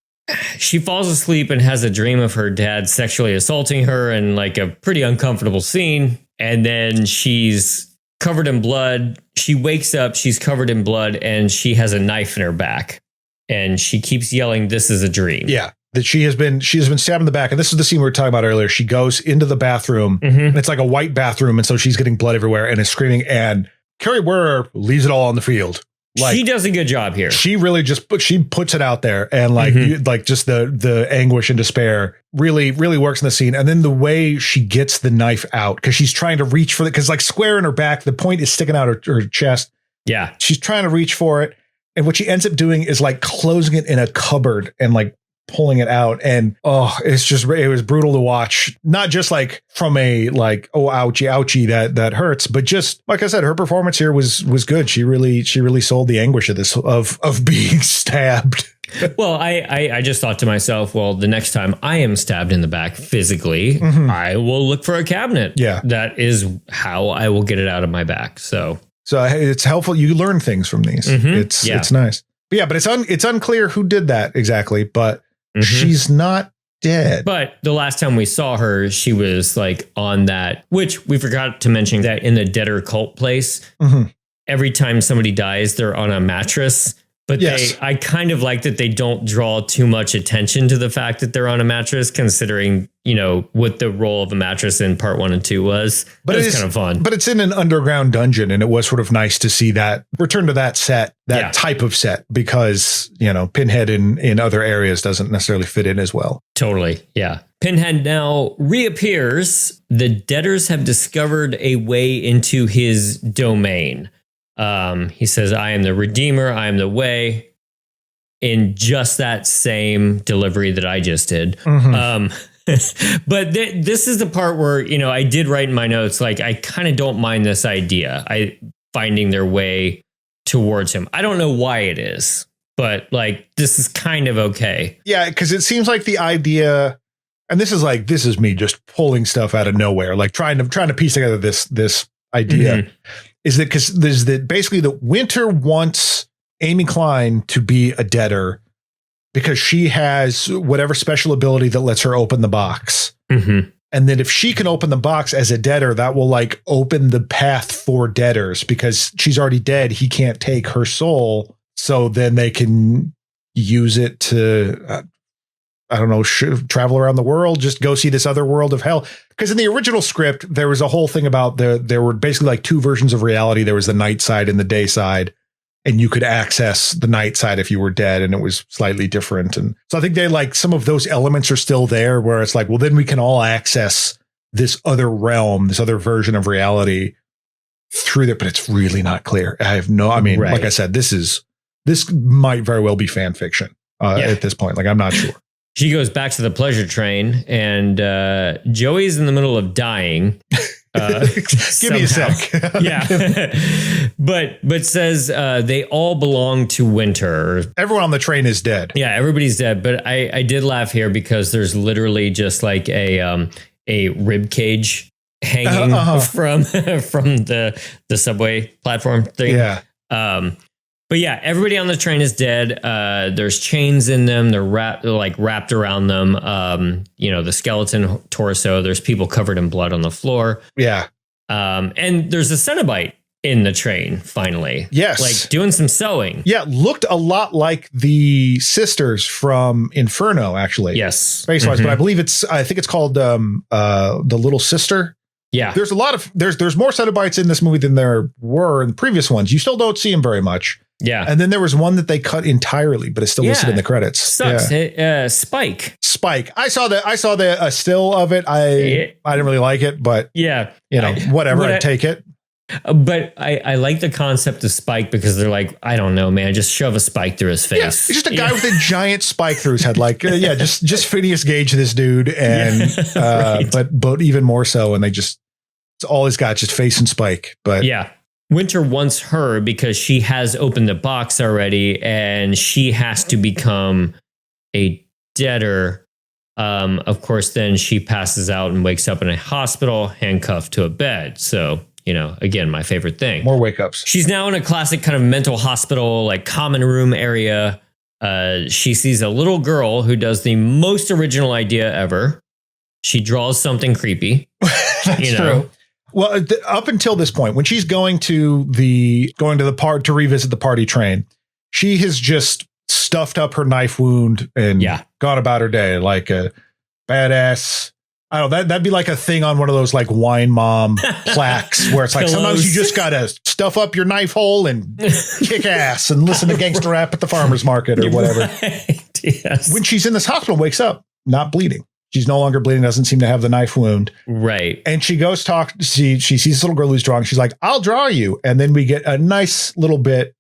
She falls asleep and has a dream of her dad sexually assaulting her in like a pretty uncomfortable scene. And then she's covered in blood. She wakes up, she's covered in blood, and she has a knife in her back. And she keeps yelling, "This is a dream." Yeah. That she has been stabbed in the back. And this is the scene we were talking about earlier. She goes into the bathroom and it's like a white bathroom. And so she's getting blood everywhere and is screaming. And Carrie Werner leaves it all on the field. Like, she does a good job here. She really she puts it out there, and like like just the anguish and despair really works in the scene. And then the way she gets the knife out, because she's trying to reach for it, because like square in her back, the point is sticking out her chest. Yeah, she's trying to reach for it, and what she ends up doing is like closing it in a cupboard and like pulling it out. And it was brutal to watch, not just like from a like, oh, ouchie that hurts, but just like I said, her performance here was good. She really sold the anguish of this of being stabbed. Well, I just thought to myself, well, the next time I am stabbed in the back physically, I will look for a cabinet. Yeah, that is how I will get it out of my back. So it's helpful. You learn things from these. It's nice. But yeah, but it's unclear who did that exactly, but she's not dead. But the last time we saw her, she was like on that, which we forgot to mention that in the Deader cult place, every time somebody dies, they're on a mattress. But I kind of like that they don't draw too much attention to the fact that they're on a mattress, considering, you know, what the role of a mattress in part 1 and 2 was. But it's kind of fun. But it's in an underground dungeon, and it was sort of nice to see that return to that set, type of set, because, you know, Pinhead in other areas doesn't necessarily fit in as well. Totally. Yeah. Pinhead now reappears. The Deaders have discovered a way into his domain. He says, I am the Redeemer, I am the way, in just that same delivery that I just did. But this is the part where, you know, I did write in my notes, like, I kind of don't mind this idea, finding their way towards him. I don't know why it is, but like, this is kind of okay. Yeah, because it seems like the idea, and this is me just pulling stuff out of nowhere, like trying to piece together this idea. Is that because there's basically the Winter wants Amy Klein to be a Deader because she has whatever special ability that lets her open the box. And then if she can open the box as a Deader, that will like open the path for Deaders, because she's already dead. He can't take her soul. So then they can use it to, I don't know, travel around the world, just go see this other world of hell. Because in the original script, there was a whole thing about there were basically like two versions of reality. There was the night side and the day side, and you could access the night side if you were dead, and it was slightly different. And so I think they like some of those elements are still there, where it's like, well, then we can all access this other realm, this other version of reality through that, but it's really not clear. Like I said, this might very well be fan fiction at this point. Like, I'm not sure. She goes back to the pleasure train, and Joey's in the middle of dying. Give me a sec. Yeah. but says they all belong to Winter. Everyone on the train is dead. Yeah, everybody's dead. But I did laugh here because there's literally just like a rib cage hanging from the subway platform thing. Yeah. But yeah, everybody on the train is dead. There's chains in them. They're wrapped around them. The skeleton torso. There's people covered in blood on the floor. Yeah. And there's a Cenobite in the train, finally. Yes. Like doing some sewing. Yeah, looked a lot like the sisters from Inferno, actually. Yes. Face-wise, but I think it's called The Little Sister. Yeah. There's a lot of there's more Cenobites in this movie than there were in the previous ones. You still don't see them very much. Yeah. And then there was one that they cut entirely, but it's still listed in the credits. Sucks. Yeah. Spike. I saw the still of it. I didn't really like it, but whatever. I'd take it. But I like the concept of Spike because they're like, I don't know, man, just shove a spike through his face. Yeah, it's just a guy with a giant spike through his head. Like, just Phineas Gage this dude, and right. but even more so, and it's all he's got, just face and spike. But yeah. Winter wants her because she has opened the box already, and she has to become a Deader. Of course, then she passes out and wakes up in a hospital, handcuffed to a bed. So, again, my favorite thing. More wake ups. She's now in a classic kind of mental hospital, like common room area. She sees a little girl who does the most original idea ever. She draws something creepy. That's true. Well, up until this point, when she's going to the part to revisit the party train, she has just stuffed up her knife wound and gone about her day like a badass I don't know, that'd be like a thing on one of those like wine mom plaques where it's like sometimes you just gotta stuff up your knife hole and kick ass and listen to gangster rap at the farmer's market or whatever. Right. Yes. When she's in this hospital, wakes up, not bleeding. She's no longer bleeding, doesn't seem to have the knife wound. Right. And she goes talk. She sees this little girl who's drawing. She's like, I'll draw you. And then we get a nice little bit,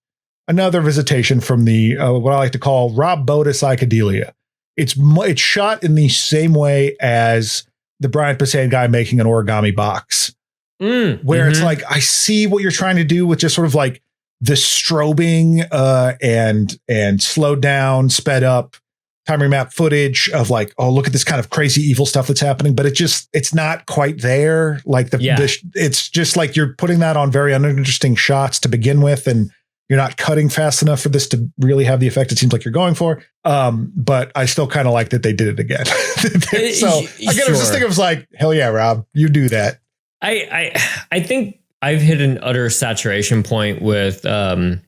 another visitation from the, what I like to call Rob Boda psychedelia. It's shot in the same way as the Brian Posehn guy making an origami box, where it's like, I see what you're trying to do with just sort of like the strobing and slowed down, sped up, time remap footage of like, oh, look at this kind of crazy evil stuff that's happening, but it's not quite there. Like it's just like you're putting that on very uninteresting shots to begin with, and you're not cutting fast enough for this to really have the effect it seems like you're going for. But I still kind of like that they did it again. So again, it was this thing. It was like, hell yeah, Rob, you do that. I think I've hit an utter saturation point with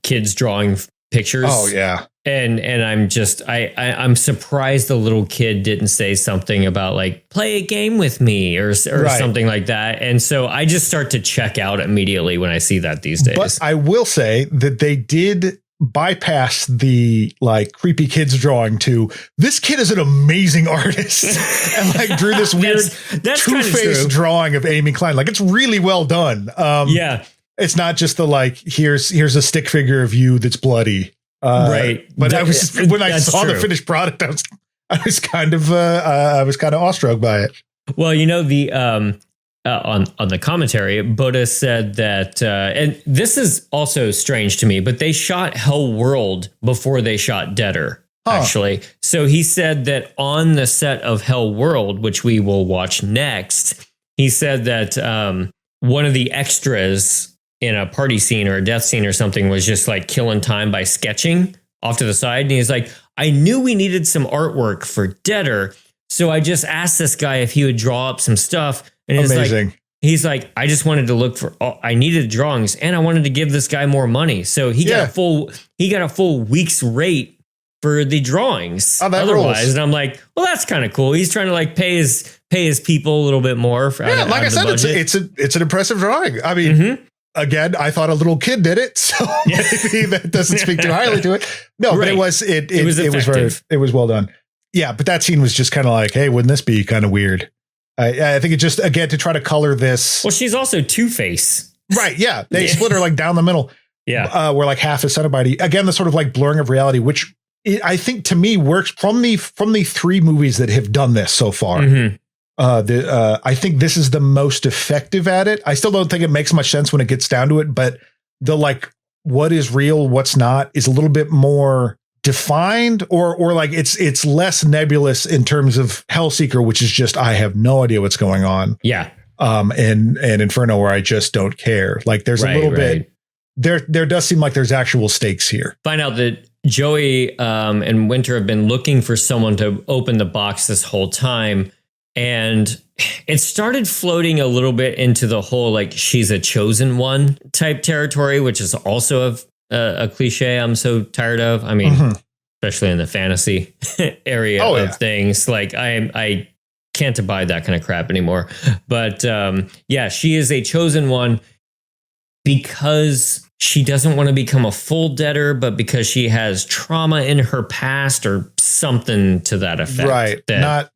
kids drawing pictures. Oh yeah. And I'm surprised the little kid didn't say something about like, play a game with me or something like that. And so I just start to check out immediately when I see that these days. But I will say that they did bypass the like creepy kids drawing to this kid is an amazing artist and like drew this weird two-faced drawing of Amy Klein. Like it's really well done. Yeah. It's not just the like, here's a stick figure of you that's bloody. Right. But when I saw the finished product, I was kind of awestruck by it. Well, you know, the on the commentary, Boda said that, and this is also strange to me, but they shot Hell World before they shot Deader, actually. So he said that on the set of Hell World, which we will watch next, he said that one of the extras in a party scene or a death scene or something was just like killing time by sketching off to the side. And he's like, I knew we needed some artwork for Deader. So I just asked this guy if he would draw up some stuff. And he's like, I just wanted to look for, I needed drawings and I wanted to give this guy more money. So he got a full week's rate for the drawings. Otherwise. And I'm like, well, that's kind of cool. He's trying to like pay his people a little bit more. Yeah, like I said, it's an impressive drawing. I mean, again, I thought a little kid did it, so maybe that doesn't speak too highly to it. No, but it was well done. Yeah, but that scene was just kind of like, hey, wouldn't this be kind of weird? I think it just, again, to try to color this. Well, she's also Two-Face. Right, yeah. They split her like down the middle. Yeah. Where like half is Cenobite. Again, the sort of like blurring of reality, which I think to me works from the three movies that have done this so far. I think this is the most effective at it. I still don't think it makes much sense when it gets down to it, but the like what is real, what's not is a little bit more defined, or like it's less nebulous in terms of Hellseeker, which is just I have no idea what's going on. Yeah. And Inferno, where I just don't care. Like there's a little bit there does seem like there's actual stakes here. Find out that Joey and Winter have been looking for someone to open the box this whole time. And it started floating a little bit into the whole, like, she's a chosen one type territory, which is also a cliche I'm so tired of. I mean, especially in the fantasy area of things. Like, I can't abide that kind of crap anymore. But yeah, she is a chosen one because she doesn't want to become a full debtor, but because she has trauma in her past or something to that effect. Right.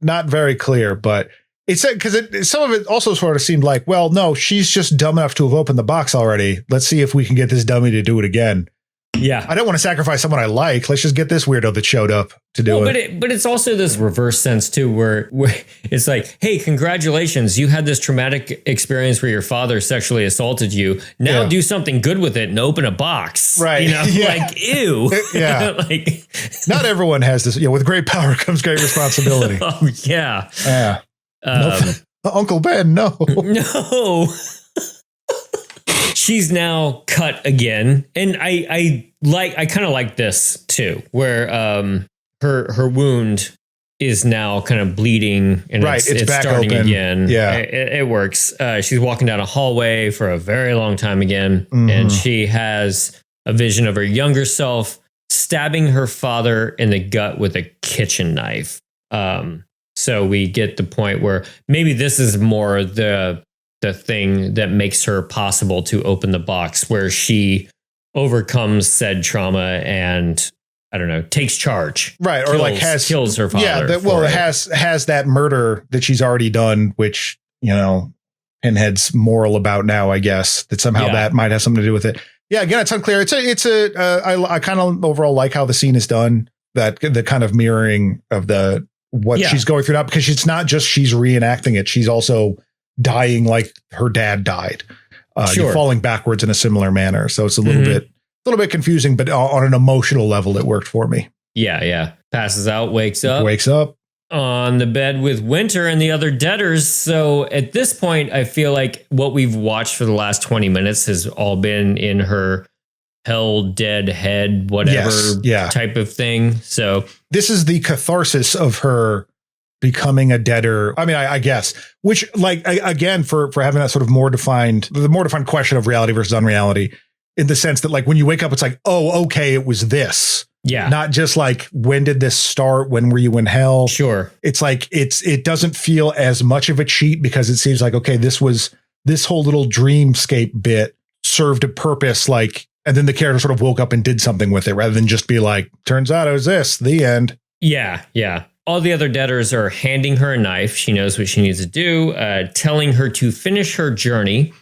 Not very clear, but it's because some of it also sort of seemed like, well, no, she's just dumb enough to have opened the box already. Let's see if we can get this dummy to do it again. Yeah. I don't want to sacrifice someone I like. Let's just get this weirdo that showed up to do it. But it's also this reverse sense too, where it's like, hey, congratulations. You had this traumatic experience where your father sexually assaulted you. Now do something good with it and open a box. Right. You know, like, ew. Yeah. Like, not everyone has this. With great power comes great responsibility. Oh, yeah. Yeah. Uncle Ben, no. No. She's now cut again, and I kind of like this too, where her wound is now kind of bleeding and it's back starting open again. Yeah, it works. She's walking down a hallway for a very long time again, and she has a vision of her younger self stabbing her father in the gut with a kitchen knife. So So we get the point where maybe this is more the thing that makes her possible to open the box, where she overcomes said trauma and, I don't know, takes charge. Right. Or kills her father. Yeah. It has that murder that she's already done, which, Pinhead's moral about now, I guess, that somehow that might have something to do with it. Yeah. Again, it's unclear. I kind of overall like how the scene is done, that the kind of mirroring of what she's going through now, because it's not just she's reenacting it. She's also dying like her dad died, falling backwards in a similar manner. So it's a little bit confusing, but on an emotional level, it worked for me. Yeah. Passes out, wakes up on the bed with Winter and the other debtors. So at this point, I feel like what we've watched for the last 20 minutes has all been in her hell, dead head, whatever type of thing. So this is the catharsis of her becoming a debtor. I mean, I guess, which again, for having that sort of the more defined question of reality versus unreality, in the sense that when you wake up, it's like, oh, okay, it was this. Yeah. Not just when did this start? When were you in hell? Sure. It's it doesn't feel as much of a cheat, because it seems like, okay, this whole little dreamscape bit served a purpose, and then the character sort of woke up and did something with it, rather than just be like, turns out it was this, the end. Yeah. All the other debtors are handing her a knife. She knows what she needs to do, telling her to finish her journey.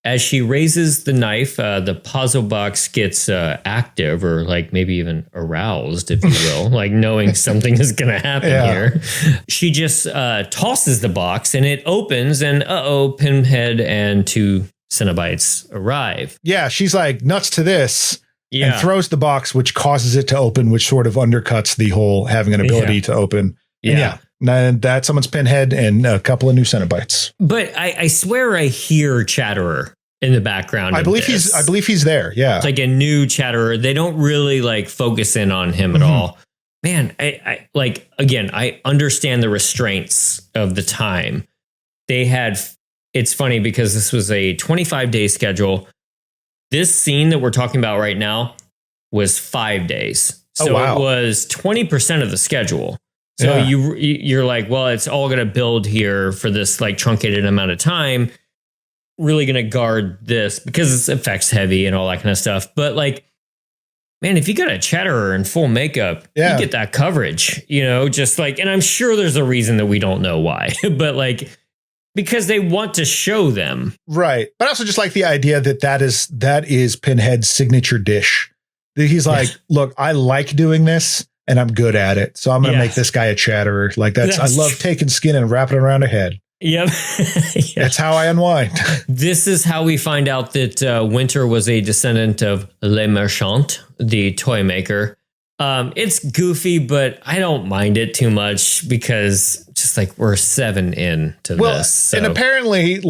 As she raises the knife, the puzzle box gets active, or maybe even aroused, if you will, knowing something is going to happen here. She just tosses the box and it opens, and Pinhead and two Cenobites arrive. Yeah, she's like nuts to this. Yeah. And throws the box, which causes it to open, which sort of undercuts the whole having an ability to open. And that's someone's Pinhead and a couple of new Cenobites. But I swear I hear Chatterer in the background. I believe he's there. Yeah. It's like a new Chatterer. They don't really focus in on him at all. Man, I understand the restraints of the time. It's funny because this was a 25-day schedule. This scene that we're talking about right now was 5 days. So it was 20% of the schedule. So you're like, well, it's all going to build here for this truncated amount of time. Really going to guard this because it's effects heavy and all that kind of stuff. But man, if you got a Chatterer in full makeup, you get that coverage, and I'm sure there's a reason that we don't know why, but because they want to show them. Right. But I also just like the idea that is Pinhead's signature dish. He's like, look, I like doing this and I'm good at it. So I'm going to make this guy a Chatterer. I love taking skin and wrapping it around a head. Yep. That's how I unwind. This is how we find out that Winter was a descendant of Le Marchand, the toy maker. It's goofy, but I don't mind it too much because just we're 7 into this. So. And apparently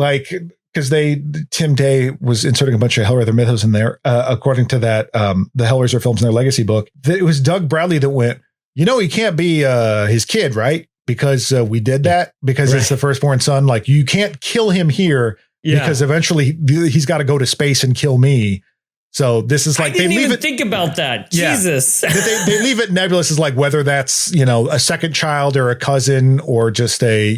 because Tim Day was inserting a bunch of Hellraiser mythos in there, according to that, the Hellraiser films in their legacy book, that it was Doug Bradley that went, he can't be his kid, right? Because we did that because it's the firstborn son. You can't kill him here because eventually he's got to go to space and kill me. So this is I didn't even think about that. Yeah. Jesus. they leave it nebulous as whether that's, a second child or a cousin or just a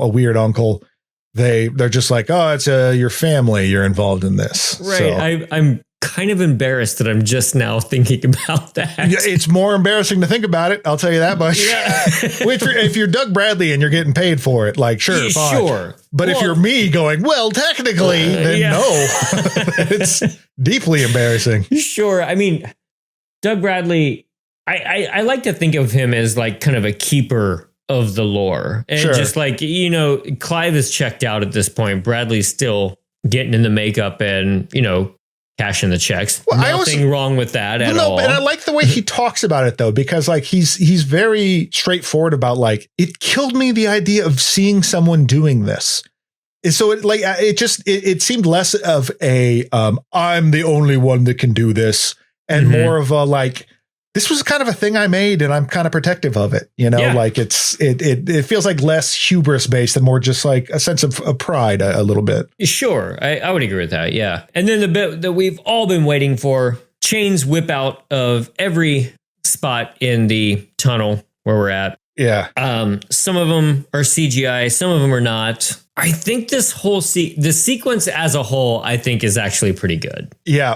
weird uncle. They're just oh, it's your family. You're involved in this. Right. So. I'm kind of embarrassed that I'm just now thinking about that. It's more embarrassing to think about it. I'll tell you that much. Yeah. if you're Doug Bradley and you're getting paid for it, sure, fine. Sure. But if you're me going, well, technically, then no, it's deeply embarrassing. Sure. I mean, Doug Bradley, I like to think of him as kind of a keeper of the lore. And just Clive is checked out at this point. Bradley's still getting in the makeup and, cashing the checks. Well, nothing wrong with that at all. And I like the way he talks about it though, because he's very straightforward about it killed me the idea of seeing someone doing this. And so it seemed less of a I'm the only one that can do this, and more of a this was kind of a thing I made and I'm kind of protective of it. It feels less hubris based and more just a sense of pride a little bit. Sure. I would agree with that. Yeah. And then the bit that we've all been waiting for, chains whip out of every spot in the tunnel where we're at. Yeah. Some of them are CGI, some of them are not. I think this whole the sequence as a whole, I think, is actually pretty good. Yeah.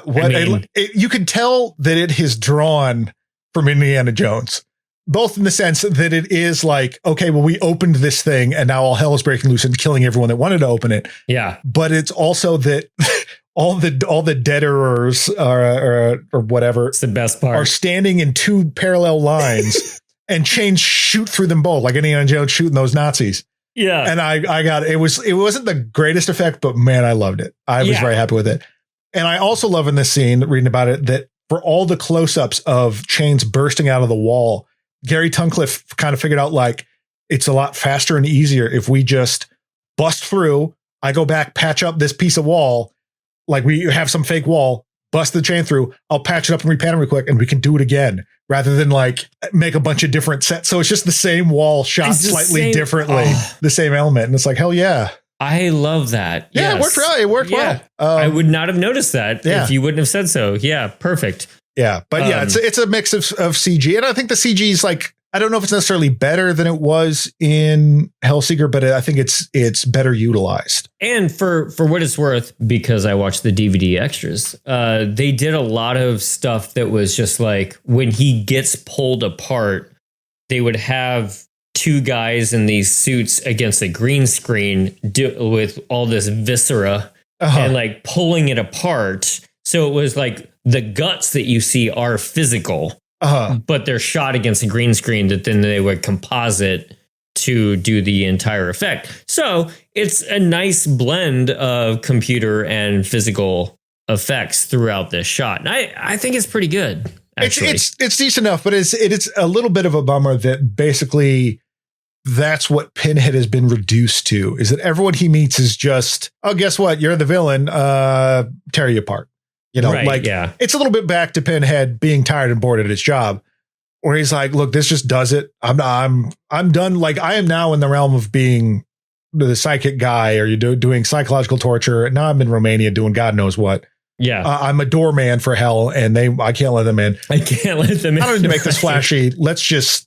You can tell that it is drawn from Indiana Jones, both in the sense that it is like, okay, well, we opened this thing and now all hell is breaking loose and killing everyone that wanted to open it. Yeah. But it's also that all the deaderers or whatever, it's the best part, are standing in two parallel lines and chains shoot through them both, like Indiana Jones shooting those Nazis. Yeah. And I got it wasn't the greatest effect, but man, I loved it. I was very happy with it. And I also love in this scene, reading about it, that for all the close-ups of chains bursting out of the wall, Gary Tunnicliffe kind of figured out, like, it's a lot faster and easier if we just bust through. I go back, patch up this piece of wall, like we have some fake wall, bust the chain through. I'll patch it up and repattern real quick, and we can do it again, rather than like make a bunch of different sets. So it's just the same wall shot slightly differently, the same element, and it's like, hell yeah. I love that. Yeah, yes. It worked well. I would not have noticed that if you wouldn't have said so. Yeah, perfect. Yeah, but it's a mix of CG, and I think the CG is like, I don't know if it's necessarily better than it was in Hellseeker, but I think it's better utilized. And for what it's worth, because I watched the DVD extras, they did a lot of stuff that was just like, when he gets pulled apart, they would have two guys in these suits against a green screen with all this viscera and like pulling it apart. So it was like the guts that you see are physical, but they're shot against a green screen that then they would composite to do the entire effect. So it's a nice blend of computer and physical effects throughout this shot. And I think it's pretty good. Actually. It's decent enough, but it's a little bit of a bummer that basically that's what Pinhead has been reduced to, is that everyone he meets is just, oh, guess what? You're the villain. Tear you apart. You know, it's a little bit back to Pinhead being tired and bored at his job, where he's like, look, this just does it. I'm done. Like, I am now in the realm of being the psychic guy, or you're doing psychological torture. Now I'm in Romania doing God knows what. Yeah. I'm a doorman for hell, and I can't let them in. I can't let them in. I don't need to make this flashy. Let's just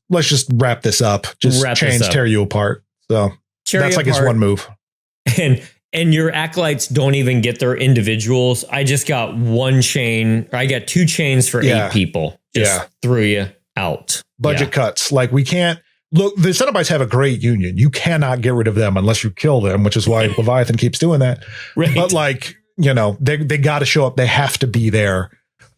wrap this up. Just chains tear you apart. So that's like his one move. And your acolytes don't even get their individuals. I just got one chain. Or I got two chains for 8 people. Just threw you out. Budget cuts. Like, we can't look. The Cenobites have a great union. You cannot get rid of them unless you kill them, which is why Leviathan keeps doing that. Right. But like, you know, they got to show up. They have to be there.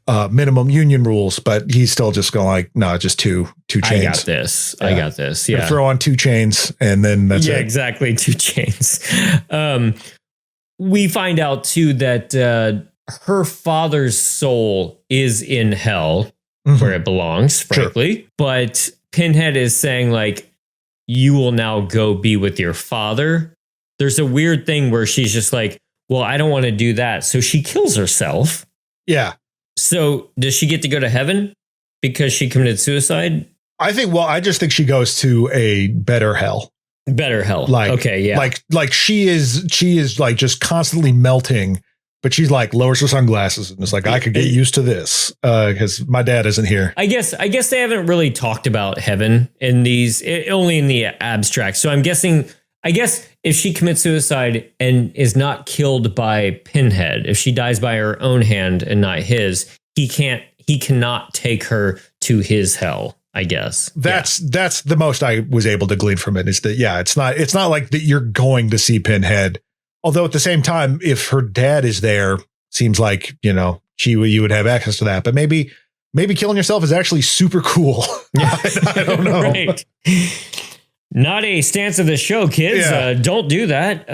Minimum union rules, but he's still just going like, no, just two chains. I got this. Yeah. I got this. Yeah. Throw on 2 chains and then that's it. Yeah, exactly. 2 chains. We find out too that her father's soul is in hell, where it belongs, frankly. Sure. But Pinhead is saying like, you will now go be with your father. There's a weird thing where she's just like, well, I don't want to do that. So she kills herself. Yeah. So does she get to go to heaven because she committed suicide? I just think she goes to a better hell. Better hell. Like, okay. Yeah. Like she is like just constantly melting, but she's like lowers her sunglasses and it's like, I could get used to this because my dad isn't here. I guess they haven't really talked about heaven in these, only in the abstract. So I guess if she commits suicide and is not killed by Pinhead, if she dies by her own hand and not his, he cannot take her to his hell, I guess. That's the most I was able to glean from it, is that, it's not like that you're going to see Pinhead. Although at the same time, if her dad is there, seems like, you know, you would have access to that. But maybe killing yourself is actually super cool. I don't know. Right. Not a stance of the show, kids. Yeah. Don't do that.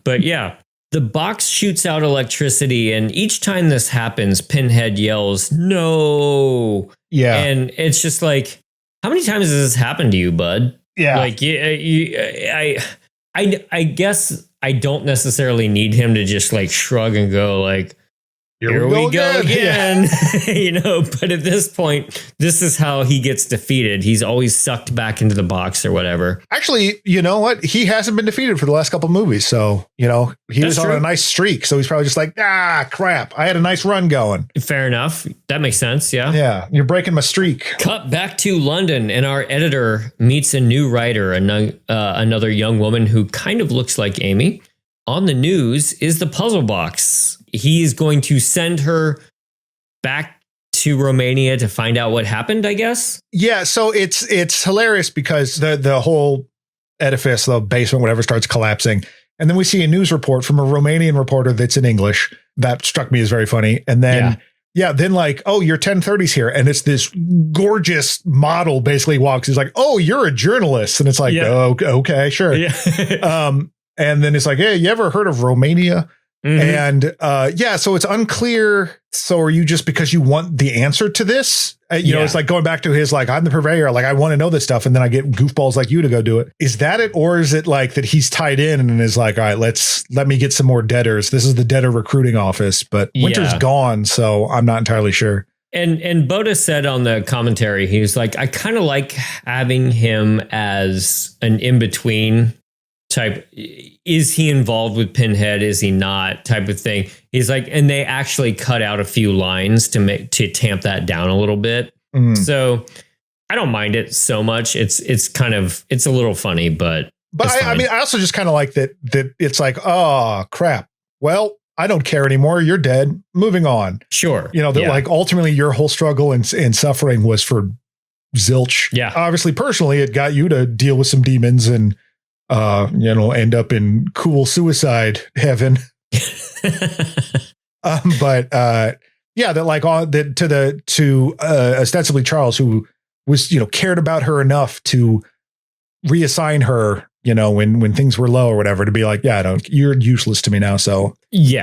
But yeah, the box shoots out electricity, and each time this happens, Pinhead yells, "No!" Yeah, and it's just like, how many times has this happened to you, bud? Yeah, like I guess I don't necessarily need him to just like shrug and go like, Here we go again. But at this point, this is how he gets defeated. He's always sucked back into the box or whatever. Actually, you know what? He hasn't been defeated for the last couple movies. So, he was on a nice streak. So he's probably just like, crap. I had a nice run going. Fair enough. That makes sense. Yeah. Yeah. You're breaking my streak. Cut back to London, and our editor meets a new writer, another young woman who kind of looks like Amy. On the news is the puzzle box. He's going to send her back to Romania to find out what happened, I guess. Yeah, so it's hilarious because the whole edifice, the basement, whatever, starts collapsing. And then we see a news report from a Romanian reporter that's in English. That struck me as very funny. And then, then like, oh, your 1030's here. And it's this gorgeous model basically walks. He's like, oh, you're a journalist. And it's like, oh, okay, sure. Yeah. And then it's like, hey, you ever heard of Romania? Mm-hmm. And so it's unclear. So are you just because you want the answer to this? It's like going back to his like, I'm the purveyor. Like, I want to know this stuff. And then I get goofballs like you to go do it. Is that it? Or is it like that he's tied in and is like, all right, let me get some more debtors. This is the debtor recruiting office, but Winter's gone. So I'm not entirely sure. And Boda said on the commentary, he was like, I kind of like having him as an in-between type. Is he involved with Pinhead? Is he not? Type of thing. He's like, and they actually cut out a few lines to tamp that down a little bit. So I don't mind it so much. It's a little funny, but I also just kind of like that it's like, oh crap. Well, I don't care anymore. You're dead. Moving on. Sure. Like ultimately your whole struggle and suffering was for zilch. Yeah. Obviously, personally, it got you to deal with some demons and end up in cool suicide heaven. Ostensibly Charles, who was, cared about her enough to reassign her, when things were low or whatever, to be like, you're useless to me now. So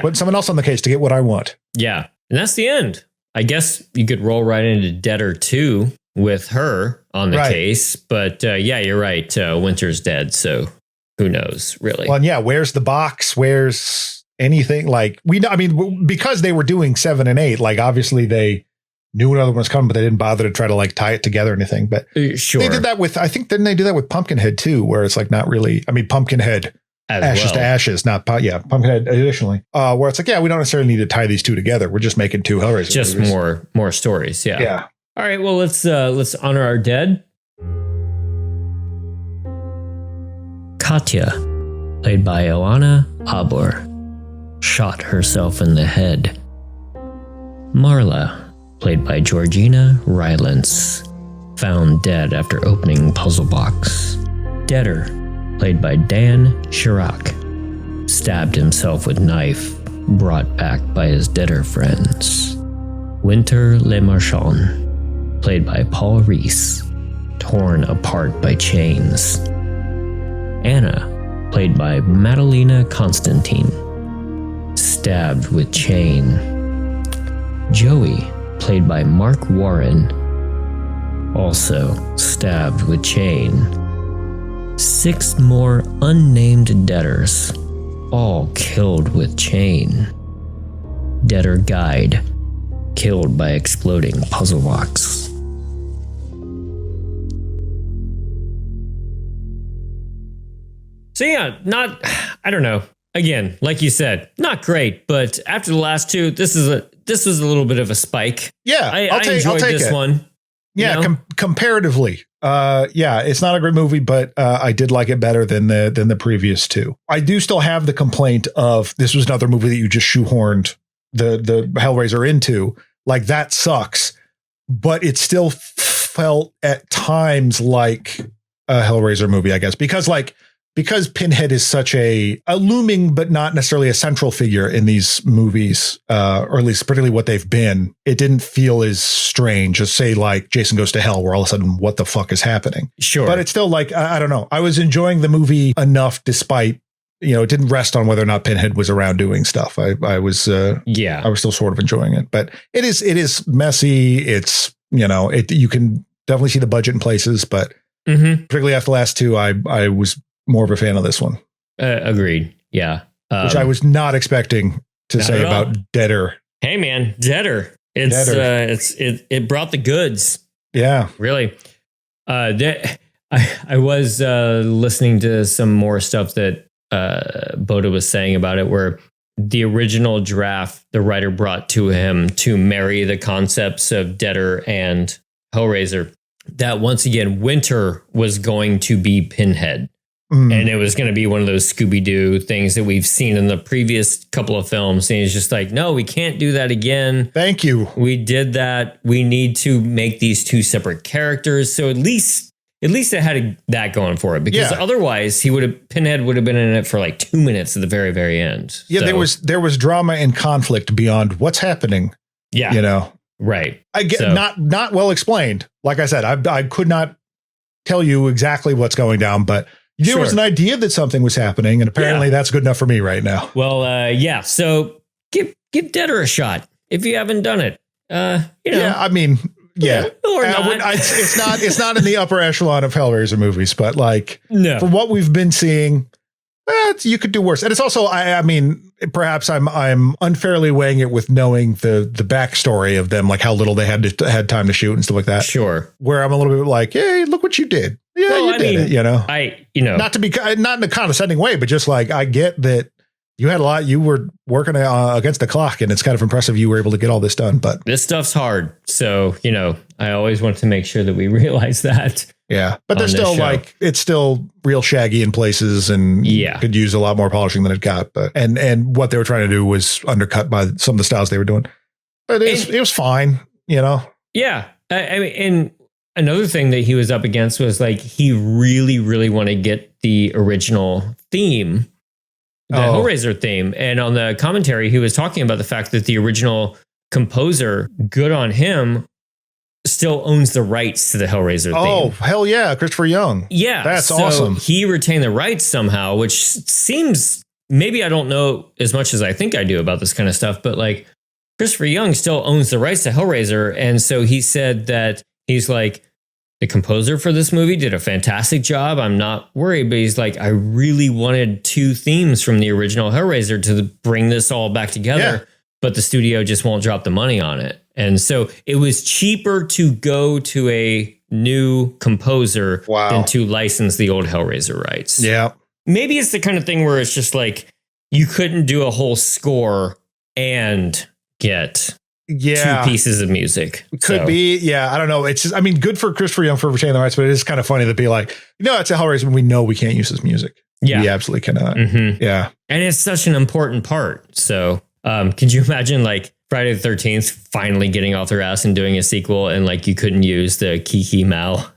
put someone else on the case to get what I want. Yeah. And that's the end. I guess you could roll right into Debtor 2 with her on the case. But you're right. Winter's dead. So who knows, really? Well, and where's the box? Where's anything? Like because they were doing 7 and 8, like obviously they knew another one was coming, but they didn't bother to try to like tie it together or anything. But sure, they did that with, I think, didn't they do that with Pumpkinhead too, where it's like not really, Pumpkinhead ashes to ashes, not Pumpkinhead additionally, where it's like, we don't necessarily need to tie these two together. We're just making two Hellraiser just movies. more stories. Yeah. All right. Well, let's honor our dead. Katya, played by Oana Abor, shot herself in the head. Marla, played by Georgina Rylance, found dead after opening puzzle box. Debtor, played by Dan Chirac, stabbed himself with knife, brought back by his debtor friends. Winter Le Marchand, played by Paul Reese, torn apart by chains. Anna, played by Madalena Constantine, stabbed with chain. Joey, played by Mark Warren, also stabbed with chain. 6 more unnamed debtors, all killed with chain. Debtor Guide, killed by exploding puzzle box. So I don't know. Again, like you said, not great, but after the last two, this was a little bit of a spike. Yeah, I enjoyed this one. Yeah, comparatively. It's not a great movie, but I did like it better than the previous two. I do still have the complaint of this was another movie that you just shoehorned the Hellraiser into. Like, that sucks, but it still felt at times like a Hellraiser movie, I guess, because Pinhead is such a looming, but not necessarily a central figure in these movies, or at least particularly what they've been, it didn't feel as strange as, say, like Jason Goes to Hell, where all of a sudden, what the fuck is happening? Sure. But it's still like, I don't know. I was enjoying the movie enough despite, it didn't rest on whether or not Pinhead was around doing stuff. I was still sort of enjoying it, but it is messy. It's, you can definitely see the budget in places, but particularly after the last two, I was more of a fan of this one. Agreed. Yeah. Which I was not expecting to say about Debtor Hey man, Deader. It brought the goods. Yeah. Really. I was listening to some more stuff that Boda was saying about it, where the original draft the writer brought to him to marry the concepts of Deader and Hellraiser, that once again, Winter was going to be Pinhead. And it was going to be one of those Scooby-Doo things that we've seen in the previous couple of films. And he's just like, no, we can't do that again. Thank you. We did that. We need to make these two separate characters. So at least it had that going for it, because otherwise Pinhead would have been in it for like 2 minutes at the very, very end. Yeah, so, there was drama and conflict beyond what's happening. Yeah. You know. Right. I get not well explained. Like I said, I could not tell you exactly what's going down, but there was an idea that something was happening, and apparently that's good enough for me right now. Well, yeah. So give Deader a shot if you haven't done it. Yeah, I mean, yeah. Or not. It's not in the upper echelon of Hellraiser movies, but like for what we've been seeing, you could do worse. And it's also, I mean, perhaps I'm unfairly weighing it with knowing the backstory of them, like how little they had time to shoot and stuff like that. Sure. Where I'm a little bit like, hey, look what you did. Yeah, well, you did it, you know. Not in a condescending way, but just like, I get that you had a lot. You were working against the clock, and it's kind of impressive you were able to get all this done. But this stuff's hard, so I always want to make sure that we realize that. Yeah, but there's still it's still real shaggy in places, and could use a lot more polishing than it got. But and what they were trying to do was undercut by some of the styles they were doing. But it was fine, Yeah, I mean, and another thing that he was up against was like he really, really wanted to get the original theme. The Hellraiser theme. And on the commentary, he was talking about the fact that the original composer, good on him, still owns the rights to the Hellraiser theme. Oh, hell yeah. Christopher Young. Yeah. That's awesome. He retained the rights somehow, which seems, maybe I don't know as much as I think I do about this kind of stuff, but like Christopher Young still owns the rights to Hellraiser. And so he said that he's like, the composer for this movie did a fantastic job. I'm not worried, but he's like, I really wanted two themes from the original Hellraiser to bring this all back together, but the studio just won't drop the money on it. And so it was cheaper to go to a new composer than to license the old Hellraiser rights. Yeah. Maybe it's the kind of thing where it's just like, you couldn't do a whole score and get two pieces of music. Could be. Yeah. I don't know. It's just, I mean, good for Christopher Young for retaining the rights, but it is kind of funny to be like, it's a Hellraiser when we know we can't use his music. Yeah. We absolutely cannot. Mm-hmm. Yeah. And it's such an important part. So could you imagine like Friday the 13th finally getting off their ass and doing a sequel, and like you couldn't use the Kiki Mama?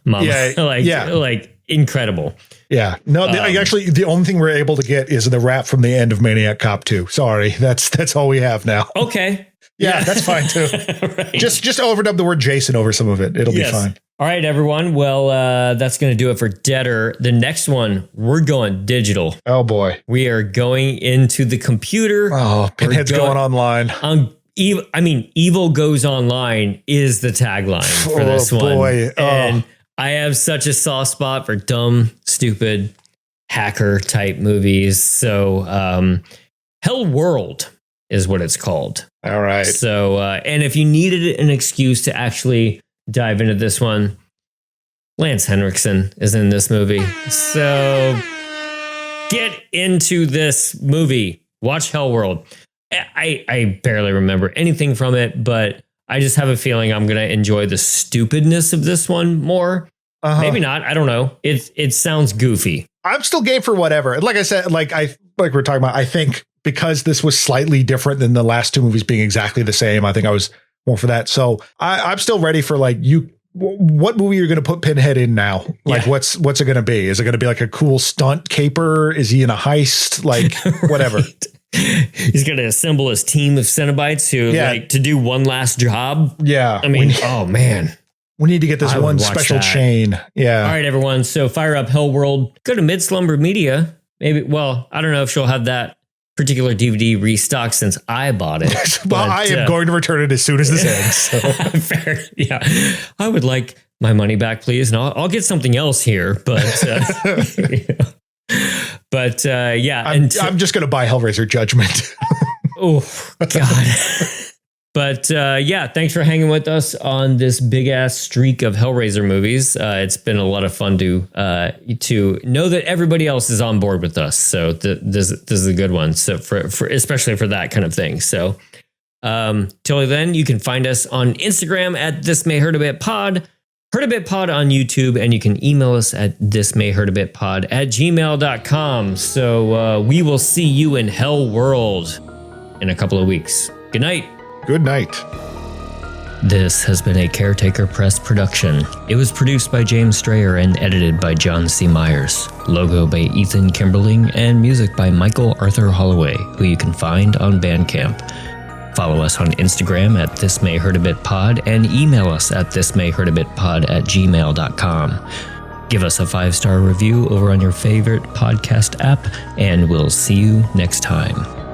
Like incredible. Yeah. No, actually, the only thing we're able to get is the rap from the end of Maniac Cop 2. Sorry. That's all we have now. Okay. Yeah, that's fine too. Right. Just overdub the word Jason over some of it. It'll be fine. All right, everyone. Well, that's going to do it for Deader. The next one, we're going digital. Oh boy. We are going into the computer. Oh, Pinhead's going online. Evil goes online is the tagline for this one. Boy. And I have such a soft spot for dumb, stupid, hacker type movies. So, Hell World is what it's called. All right. So, and if you needed an excuse to actually dive into this one, Lance Henriksen is in this movie. So get into this movie. Watch Hell World. I barely remember anything from it, but I just have a feeling I'm going to enjoy the stupidness of this one more. Maybe not. I don't know. It sounds goofy. I'm still game for whatever. And like I said, like we're talking about, I think because this was slightly different than the last two movies being exactly the same, I think I was more for that. So I'm still ready for like what movie you're going to put Pinhead in now? Like what's it going to be? Is it going to be like a cool stunt caper? Is he in a heist? Like whatever. He's going to assemble his team of Cenobites to do one last job. Yeah. I mean, oh man. We need to get this one special chain. Yeah. All right, everyone. So fire up Hell World. Go to Mid-Slumber Media. Maybe, well, I don't know if she'll have that particular DVD restock since I bought it. Well, I am going to return it as soon as this ends. So. Fair. Yeah. I would like my money back, please. And I'll get something else here. But, I'm just going to buy Hellraiser Judgment. Oh, God. But yeah, thanks for hanging with us on this big ass streak of Hellraiser movies. It's been a lot of fun to know that everybody else is on board with us. So this is a good one. So for especially for that kind of thing. So till then, you can find us on Instagram at This May Hurt a Bit Pod, Hurt a Bit Pod on YouTube, and you can email us at thismayhurtabitpod@gmail.com. So we will see you in Hell World in a couple of weeks. Good night. Good night. This has been a Caretaker Press production. It was produced by James Strayer and edited by John C. Myers. Logo by Ethan Kimberling and music by Michael Arthur Holloway, who you can find on Bandcamp. Follow us on Instagram at thismayhurtabitpod and email us at thismayhurtabitpod@gmail.com. Give us a 5-star review over on your favorite podcast app, and we'll see you next time.